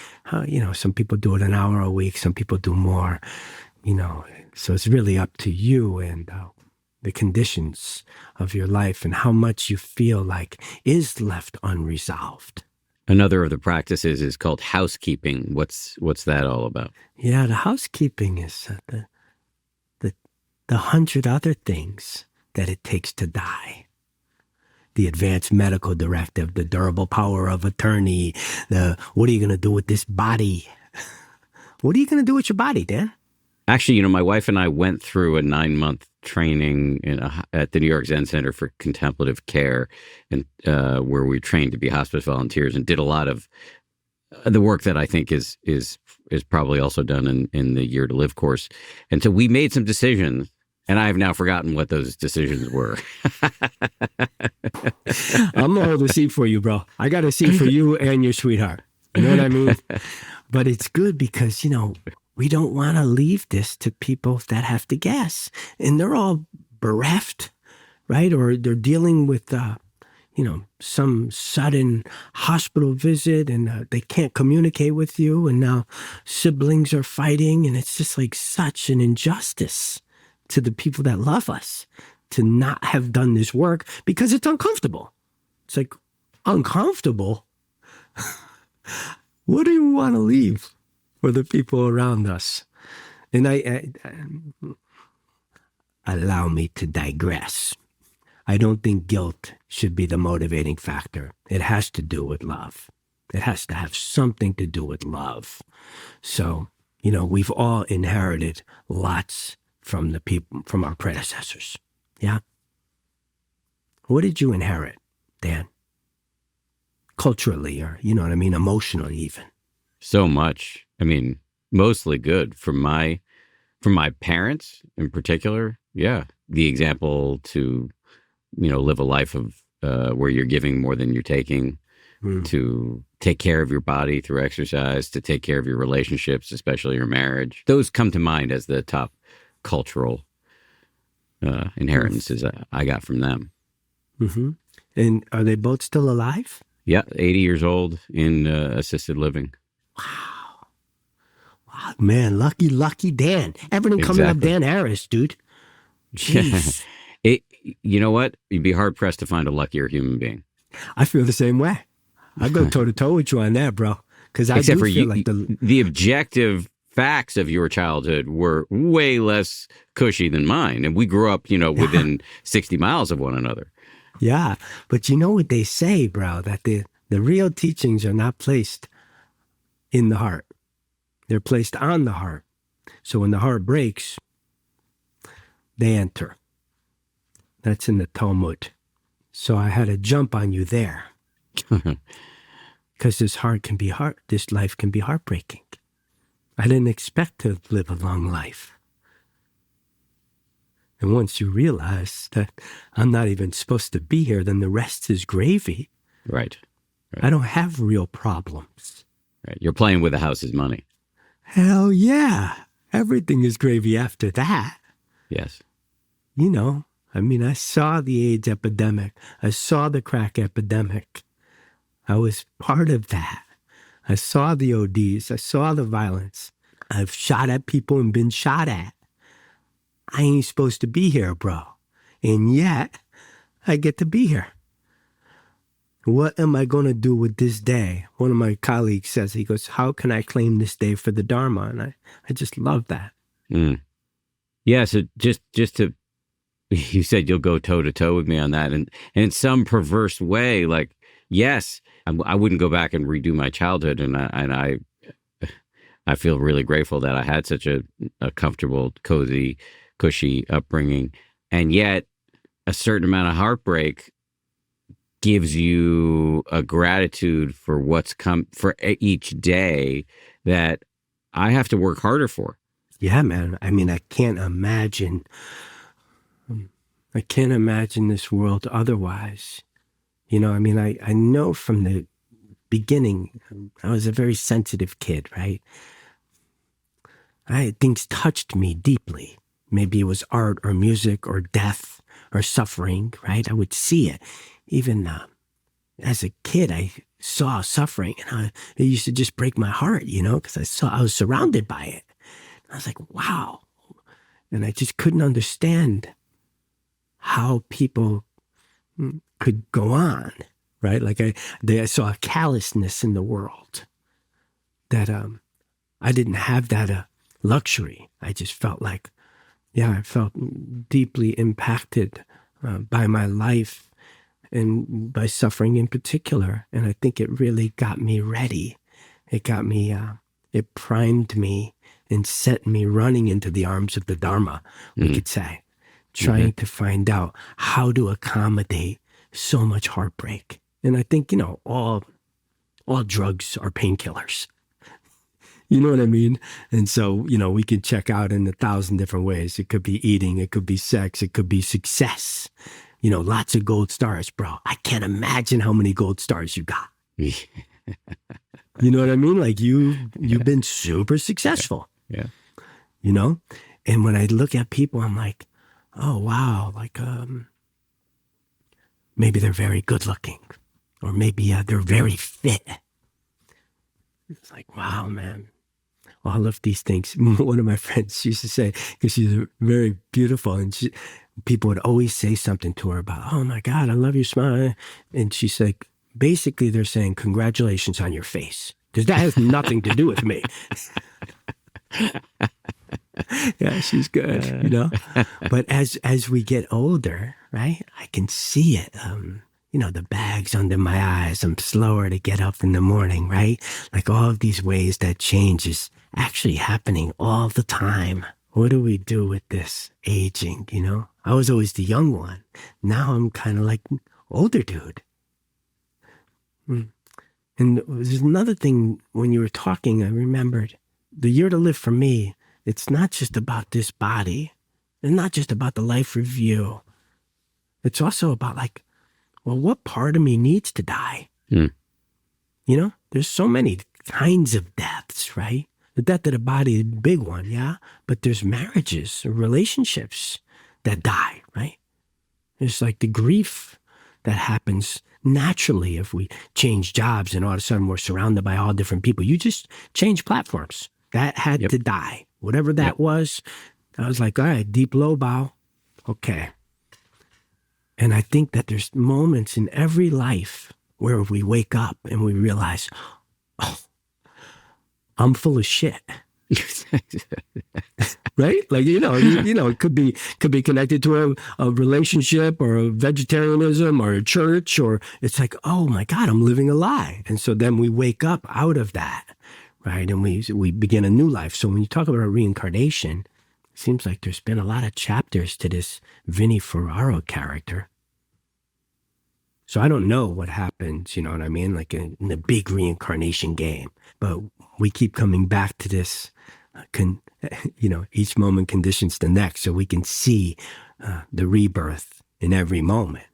some people do it an hour a week, some people do more, so it's really up to you and the conditions of your life and how much you feel like is left unresolved. Another of the practices is called housekeeping. What's that all about? Yeah, the housekeeping is the 100 other things that it takes to die. The advanced medical directive, the durable power of attorney, the what are you going to do with this body? What are you going to do with your body, Dan? Actually, my wife and I went through a 9-month training at the New York Zen Center for Contemplative Care, and where we trained to be hospice volunteers and did a lot of the work that I think is probably also done in the Year to Live course. And so we made some decisions, and I have now forgotten what those decisions were. I'm gonna hold a seat for you, bro. I got a seat for you and your sweetheart. You know what I mean? But it's good because, we don't want to leave this to people that have to guess. And they're all bereft, right? Or they're dealing with, some sudden hospital visit, and they can't communicate with you. And now siblings are fighting. And it's just like such an injustice to the people that love us to not have done this work because it's uncomfortable. It's like, uncomfortable? What do you want to leave for the people around us? And I allow me to digress. I don't think guilt should be the motivating factor. It has to do with love. It has to have something to do with love. So, we've all inherited lots from the people, from our predecessors. Yeah? What did you inherit, Dan? Culturally, or, emotionally even. So much. Mostly good from my parents in particular. Yeah. The example to, live a life of where you're giving more than you're taking, to take care of your body through exercise, to take care of your relationships, especially your marriage. Those come to mind as the top cultural inheritances I got from them. Mm-hmm. And are they both still alive? Yeah, 80 years old in assisted living. Wow, man, lucky Dan. Everything coming up Dan Harris, dude. Jeez. You know what? You'd be hard pressed to find a luckier human being. I feel the same way. I go toe to toe with you on that, bro. Because I Except do for feel you, like the objective facts of your childhood were way less cushy than mine, and we grew up, within 60 miles of one another. Yeah, but you know what they say, bro? That the real teachings are not placed in the heart. They're placed on the heart. So when the heart breaks, they enter. That's in the Talmud. So I had to jump on you there. Because this life can be heartbreaking. I didn't expect to live a long life. And once you realize that I'm not even supposed to be here, then the rest is gravy. Right. I don't have real problems. Right. You're playing with the house's money. Hell yeah. Everything is gravy after that. Yes. I saw the AIDS epidemic. I saw the crack epidemic. I was part of that. I saw the ODs. I saw the violence. I've shot at people and been shot at. I ain't supposed to be here, bro. And yet, I get to be here. What am I going to do with this day? One of my colleagues says, he goes, how can I claim this day for the Dharma? And I just love that. Yeah, so just to, you said you'll go toe to toe with me on that. And in some perverse way, like, Yes, I wouldn't go back and redo my childhood, and I feel really grateful that I had such a comfortable, cozy, cushy upbringing, and yet a certain amount of heartbreak gives you a gratitude for what's come for each day that I have to work harder for. Yeah, man. I mean, I can't imagine this world otherwise. You know, I mean, I know from the beginning, I was a very sensitive kid, right? Things touched me deeply. Maybe it was art or music or death or suffering, right? I would see it. Even as a kid, I saw suffering, and it used to just break my heart, you know, because I was surrounded by it. I was like, wow. And I just couldn't understand how people could go on, right? Like I saw a callousness in the world that I didn't have that luxury. I just felt like, I felt deeply impacted by my life and by suffering in particular. And I think it really got me ready. It got me, it primed me and sent me running into the arms of the Dharma, we could say, trying to find out how to accommodate so much heartbreak. And I think, you know, all drugs are painkillers. You know what I mean? And so, you know, we could check out in 1,000 different ways. It could be eating, it could be sex, it could be success. You know, lots of gold stars, bro. I can't imagine how many gold stars you got. You know what I mean? Like you've been super successful. Yeah. You know? And when I look at people, I'm like, oh wow, like maybe they're very good looking, or maybe they're very fit. It's like, wow, man. All of these things. One of my friends used to say, because she's very beautiful, and people would always say something to her about, oh my God, I love your smile. And she's like, basically they're saying, congratulations on your face. Because that has nothing to do with me. Yeah, she's good, you know? But as we get older, right, I can see it. You know, the bags under my eyes. I'm slower to get up in the morning, right? Like all of these ways that change is actually happening all the time. What do we do with this aging, you know? I was always the young one. Now I'm kind of like older dude. And there's another thing when you were talking, I remembered the year to live for me, it's not just about this body. It's not just about the life review. It's also about like, well, what part of me needs to die? You know, there's so many kinds of deaths, right? The death of the body, the big one, yeah? But there's marriages or relationships that die, right? There's like the grief that happens naturally if we change jobs and all of a sudden we're surrounded by all different people. You just change platforms. That had to die. Whatever that was, I was like, all right, deep low bow. Okay. And I think that there's moments in every life where we wake up and we realize, oh, I'm full of shit. Right? Like, you know, it could be connected to a relationship or a vegetarianism or a church, or it's like, oh my God, I'm living a lie. And so then we wake up out of that, right? And we begin a new life. So when you talk about reincarnation, it seems like there's been a lot of chapters to this Vinny Ferraro character. So I don't know what happens, you know what I mean? Like in the big reincarnation game, but we keep coming back to this, you know, each moment conditions the next, so we can see the rebirth in every moment.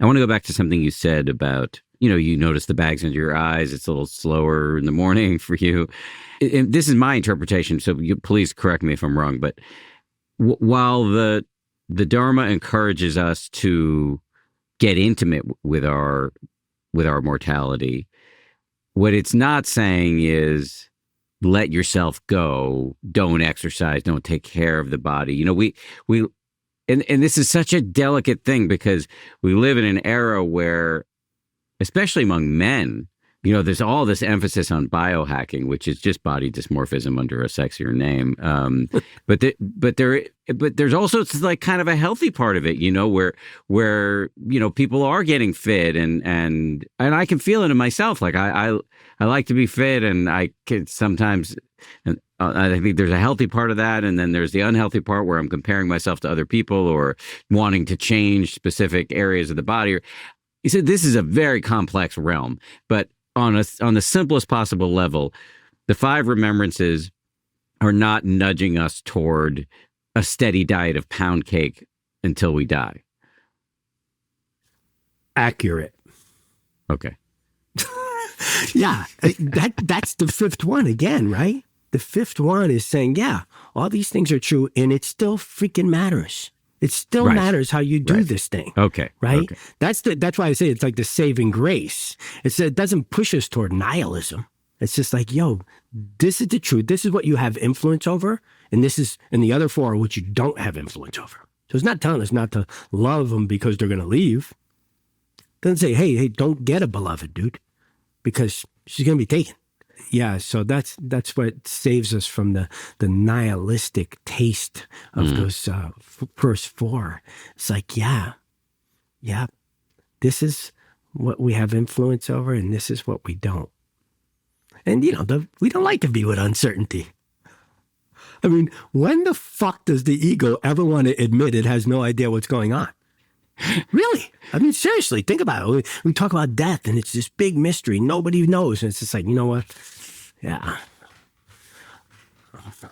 I want to go back to something you said about, you know, you notice the bags under your eyes. It's a little slower in the morning for you. And this is my interpretation, so please correct me if I'm wrong. But while the Dharma encourages us to get intimate with our mortality, what it's not saying is let yourself go, don't exercise, don't take care of the body. You know, we and this is such a delicate thing because we live in an era where, especially among men, there's all this emphasis on biohacking, which is just body dysmorphism under a sexier name. But there's also like kind of a healthy part of it, where people are getting fit and I can feel it in myself. Like I like to be fit, and I can sometimes, and I think there's a healthy part of that, and then there's the unhealthy part where I'm comparing myself to other people or wanting to change specific areas of the body. You said this is a very complex realm, but on the simplest possible level, the 5 remembrances are not nudging us toward a steady diet of pound cake until we die. Accurate. Okay. Yeah, that's the 5th one again, right? The 5th one is saying, yeah, all these things are true, and it still freaking matters. It still matters how you do this thing. Okay. Right? Okay. That's why I say it's like the saving grace. It doesn't push us toward nihilism. It's just like, yo, this is the truth. This is what you have influence over. And the other 4 are what you don't have influence over. So it's not telling us not to love them because they're going to leave. It doesn't say, hey, don't get a beloved, dude, because she's going to be taken. Yeah, so that's what saves us from the nihilistic taste of those first 4. It's like, yeah, this is what we have influence over, and this is what we don't. And, we don't like to be with uncertainty. I mean, when the fuck does the ego ever want to admit it has no idea what's going on? Really? I mean, seriously, think about it. We talk about death, and it's this big mystery. Nobody knows. And it's just like, you know what? Yeah.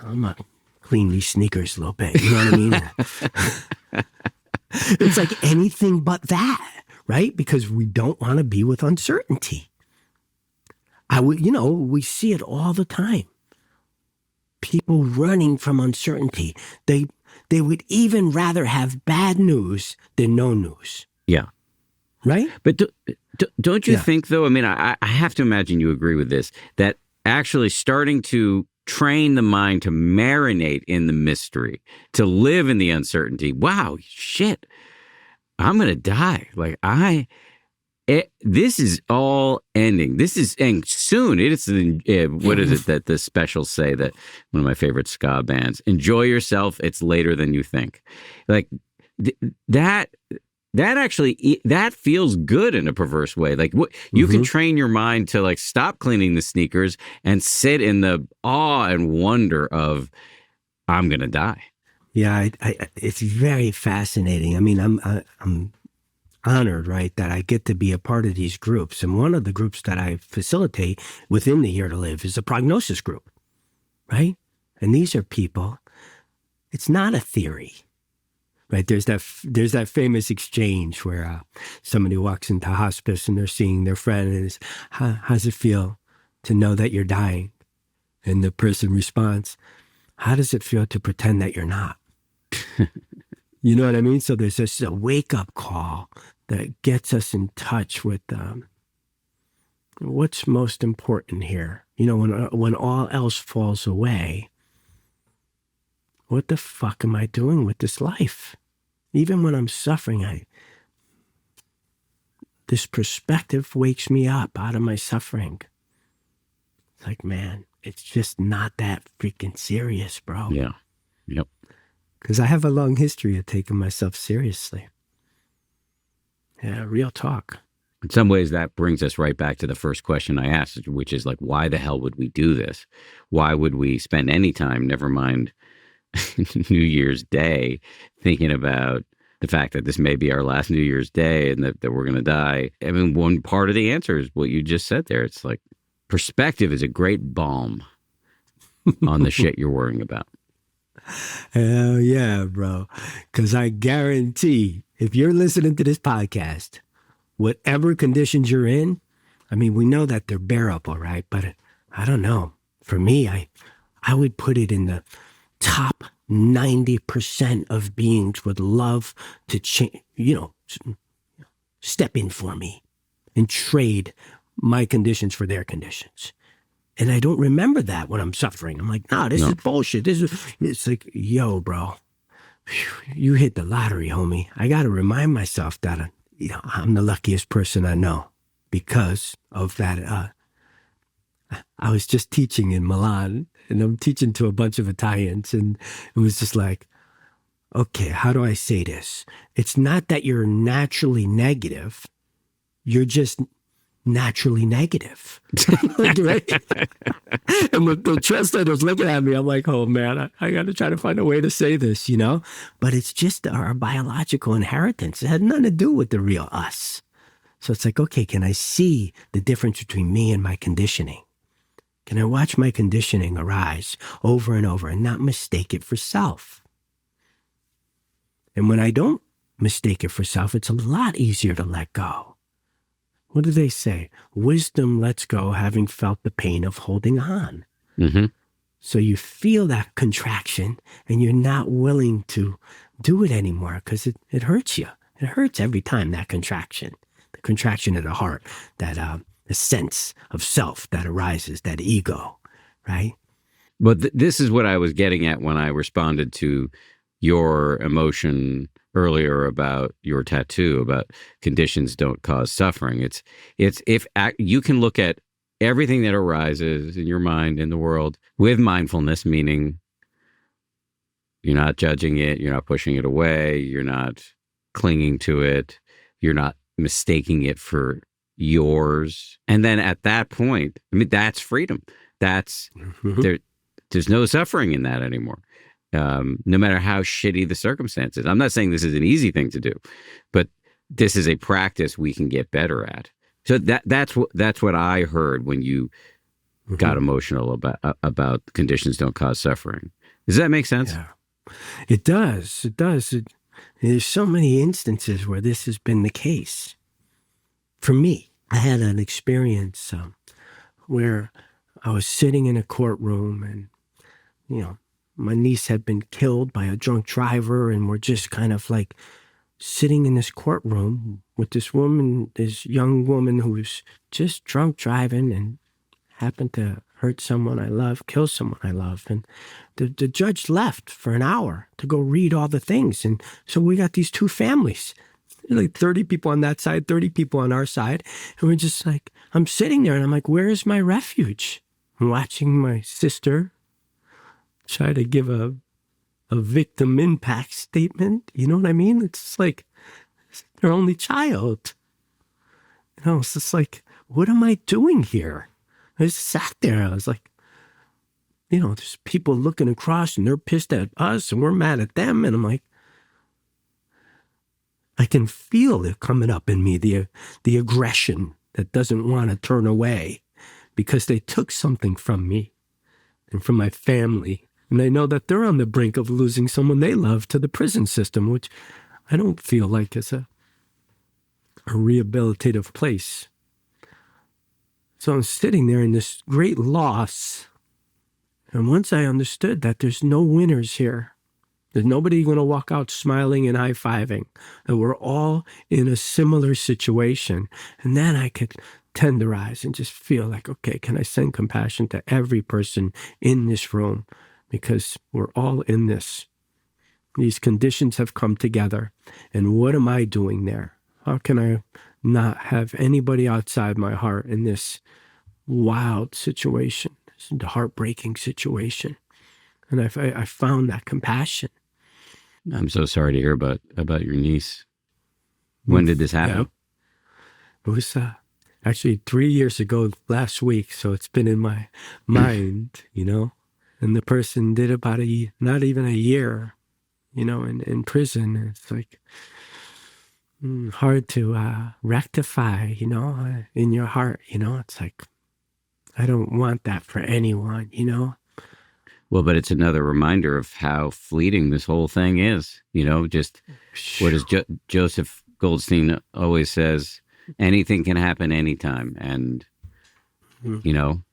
I'm going to clean these sneakers a little bit. You know what I mean? It's like anything but that, right? Because we don't want to be with uncertainty. We see it all the time. People running from uncertainty. They would even rather have bad news than no news. Yeah. Right? But don't you think, though, I mean, I have to imagine you agree with this, that actually starting to train the mind to marinate in the mystery, to live in the uncertainty. Wow, shit, I'm going to die. Like this is all ending. This is ending soon. It's what is it that the specials say, that one of my favorite ska bands, enjoy yourself. It's later than you think. Like that actually, that feels good in a perverse way. Like you can train your mind to like stop cleaning the sneakers and sit in the awe and wonder of, I'm going to die. Yeah, it's very fascinating. I mean, I'm honored, right, that I get to be a part of these groups. And one of the groups that I facilitate within the Here to Live is a prognosis group, right? And these are people, it's not a theory, right? There's that famous exchange where somebody walks into hospice and they're seeing their friend and it's, how's it feel to know that you're dying? And the person responds, how does it feel to pretend that you're not? You know what I mean? So there's this a wake-up call that gets us in touch with what's most important here. You know, when all else falls away, what the fuck am I doing with this life? Even when I'm suffering, this perspective wakes me up out of my suffering. It's like, man, it's just not that freaking serious, bro. Yeah. Yep. Because I have a long history of taking myself seriously. Yeah, real talk. In some ways, that brings us right back to the first question I asked, which is like, why the hell would we do this? Why would we spend any time, never mind New Year's Day, thinking about the fact that this may be our last New Year's Day and that we're going to die? I mean, one part of the answer is what you just said there. It's like perspective is a great balm on the shit you're worrying about. Hell yeah, bro. Because I guarantee if you're listening to this podcast, whatever conditions you're in, I mean, we know that they're bearable, right? But I don't know. For me, I would put it in the top 90% of beings would love to change, step in for me and trade my conditions for their conditions. And I don't remember that when I'm suffering. I'm like, this is bullshit. It's like, yo, bro, you hit the lottery, homie. I got to remind myself that, I'm the luckiest person I know because of that I was just teaching in Milan, and I'm teaching to a bunch of Italians, and it was just like, okay, how do I say this? It's not that you're naturally negative. You're just naturally negative. Like, right? And the translator's looking at me. I'm like, oh man, I got to try to find a way to say this, you know? But it's just our biological inheritance. It had nothing to do with the real us. So it's like, okay, can I see the difference between me and my conditioning? Can I watch my conditioning arise over and over and not mistake it for self? And when I don't mistake it for self, it's a lot easier to let go. What do they say? Wisdom lets go having felt the pain of holding on. Mm-hmm. So you feel that contraction and you're not willing to do it anymore because it hurts you. It hurts every time, that contraction. The contraction of the heart, that the sense of self that arises, that ego, right? But this is what I was getting at when I responded to your emotion earlier about your tattoo, about conditions don't cause suffering. It's if you can look at everything that arises in your mind, in the world, with mindfulness, meaning you're not judging it, you're not pushing it away, you're not clinging to it, you're not mistaking it for yours. And then at that point, I mean, that's freedom. That's there's no suffering in that anymore. No matter how shitty the circumstances. I'm not saying this is an easy thing to do, but this is a practice we can get better at. So that's what I heard when you got emotional about conditions don't cause suffering. Does that make sense? Yeah. It does. It does. There's so many instances where this has been the case. For me, I had an experience where I was sitting in a courtroom and, you know, my niece had been killed by a drunk driver, and we're just kind of like sitting in this courtroom with this woman, this young woman who was just drunk driving and happened to hurt someone I love, kill someone I love. And the judge left for an hour to go read all the things. And so we got these two families, like 30 people on that side, 30 people on our side. And we're just like, I'm sitting there and I'm like, where is my refuge? I'm watching my sister try to give a victim impact statement. You know what I mean? It's like their only child. You know, it's just like, what am I doing here? I just sat there. I was like, you know, there's people looking across and they're pissed at us and we're mad at them. And I'm like, I can feel it coming up in me, the aggression that doesn't want to turn away because they took something from me and from my family. And they know that they're on the brink of losing someone they love to the prison system, which I don't feel like is a rehabilitative place. So I'm sitting there in this great loss. And once I understood that there's no winners here, there's nobody going to walk out smiling and high-fiving, that we're all in a similar situation. And then I could tenderize and just feel like, okay, can I send compassion to every person in this room? Because we're all in this. These conditions have come together. And what am I doing there? How can I not have anybody outside my heart in this wild situation, this heartbreaking situation? And I found that compassion. I'm so sorry to hear about your niece. When did this happen? Yeah. It was actually 3 years ago last week, so it's been in my mind, you know. And the person did about not even a year, you know, in prison. It's like hard to rectify, you know, in your heart, you know. It's like, I don't want that for anyone, you know. Well, but it's another reminder of how fleeting this whole thing is, you know, just what does Joseph Goldstein always says, anything can happen anytime. And, you know,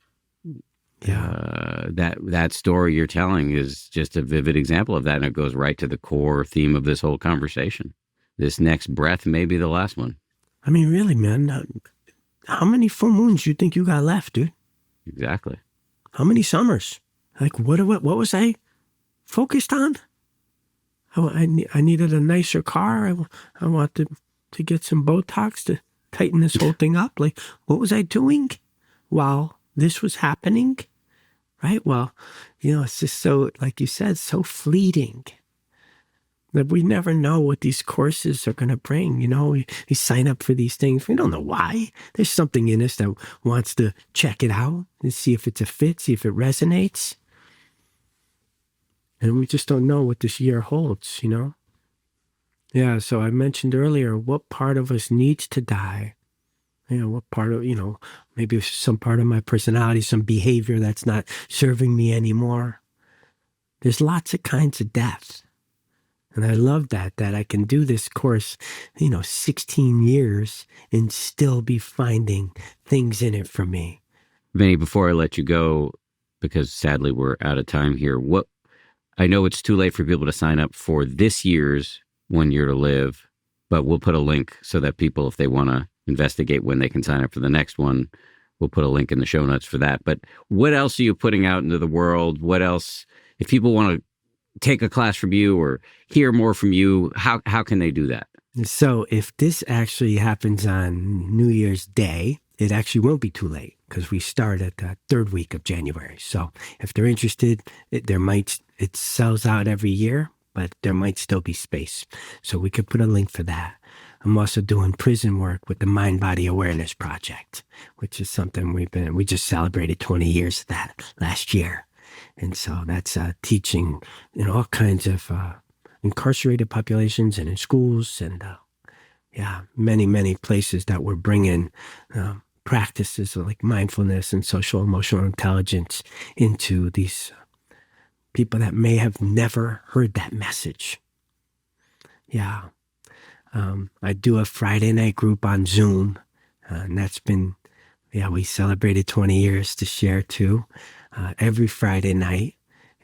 that story you're telling is just a vivid example of that. And it goes right to the core theme of this whole conversation. This next breath may be the last one. I mean, really, man, how many full moons do you think you got left, dude? Exactly. How many summers? Like, what was I focused on? I needed a nicer car. I wanted to get some Botox to tighten this whole thing up. Like, what was I doing? While this was happening, right? Well, it's just so, like you said, so fleeting that we never know what these courses are going to bring. We sign up for these things. We don't know why. There's something in us that wants to check it out and see if it's a fit, see if it resonates. And we just don't know what this year holds, Yeah, so I mentioned earlier, what part of us needs to die? What part of, maybe some part of my personality, some behavior that's not serving me anymore. There's lots of kinds of death. And I love that I can do this course, 16 years and still be finding things in it for me. Vinny, before I let you go, because sadly we're out of time here, I know it's too late for people to sign up for this year's 1 Year to Live, but we'll put a link so that people, if they want to investigate when they can sign up for the next one, we'll put a link in the show notes for that. But what else are you putting out into the world? What else, if people want to take a class from you or hear more from you, how can they do that? So if this actually happens on New Year's Day, it actually won't be too late because we start at the third week of January. So if they're interested, it sells out every year, but there might still be space. So we could put a link for that. I'm also doing prison work with the Mind Body Awareness Project, which is something we just celebrated 20 years of that last year. And so that's teaching in all kinds of incarcerated populations and in schools and many, many places that we're bringing practices like mindfulness and social emotional intelligence into these people that may have never heard that message. Yeah. I do a Friday night group on Zoom, and that's been, we celebrated 20 years to share too, every Friday night.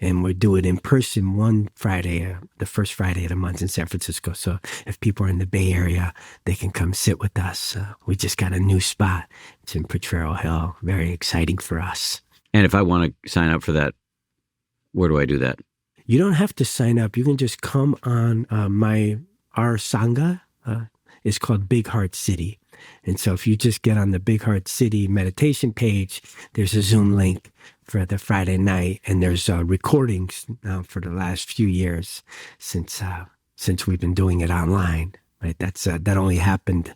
And we do it in person one Friday, the first Friday of the month in San Francisco. So if people are in the Bay Area, they can come sit with us. We just got a new spot. It's in Potrero Hill. Very exciting for us. And if I want to sign up for that, where do I do that? You don't have to sign up. You can just come on our Sangha. It's called Big Heart City. And so if you just get on the Big Heart City meditation page, there's a Zoom link for the Friday night, and there's recordings now for the last few years since we've been doing it online. Right, that only happened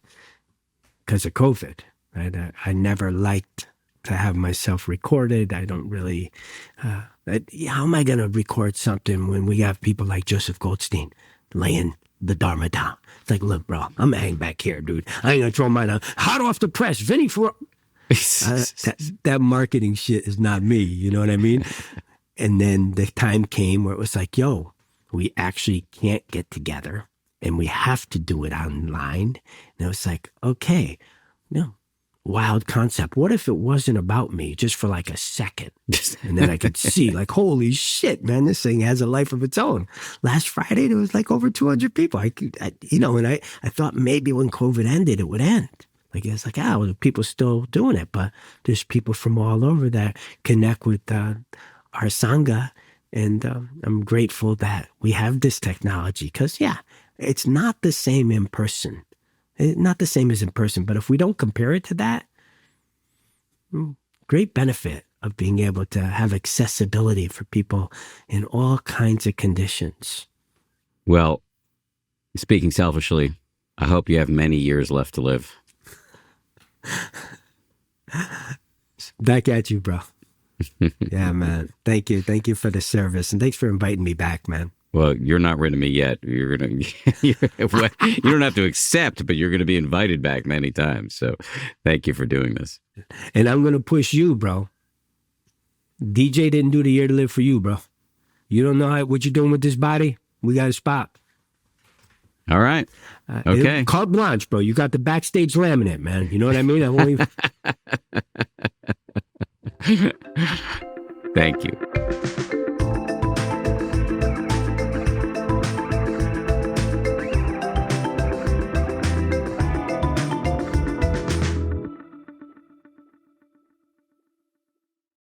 because of COVID. Right, I never liked to have myself recorded. I don't really. How am I going to record something when we have people like Joseph Goldstein laying the Dharma down? It's like, look, bro, I'm gonna hang back here, dude. I ain't gonna throw mine out. Hot off the press, Vinny Ferraro. That marketing shit is not me. You know what I mean? And then the time came where it was like, yo, we actually can't get together and we have to do it online. And it was like, okay, no, wild concept. What if it wasn't about me just for like a second? And then I could see like, holy shit, man, this thing has a life of its own. Last Friday, there was like over 200 people. And I thought maybe when COVID ended, it would end. Like, it's like, well, people still doing it, but there's people from all over that connect with our Sangha. And I'm grateful that we have this technology because, it's not the same in person. Not the same as in person, but if we don't compare it to that, great benefit of being able to have accessibility for people in all kinds of conditions. Well, speaking selfishly, I hope you have many years left to live. Back at you, bro. Yeah, man. Thank you. Thank you for the service. And thanks for inviting me back, man. Well, you're not rid of me yet. You don't have to accept, but you're going to be invited back many times. So thank you for doing this. And I'm going to push you, bro. DJ didn't do the year to live for you, bro. You don't know what you're doing with this body. We got a spot. All right. Okay. Carte blanche, bro. You got the backstage laminate, man. You know what I mean? Thank you.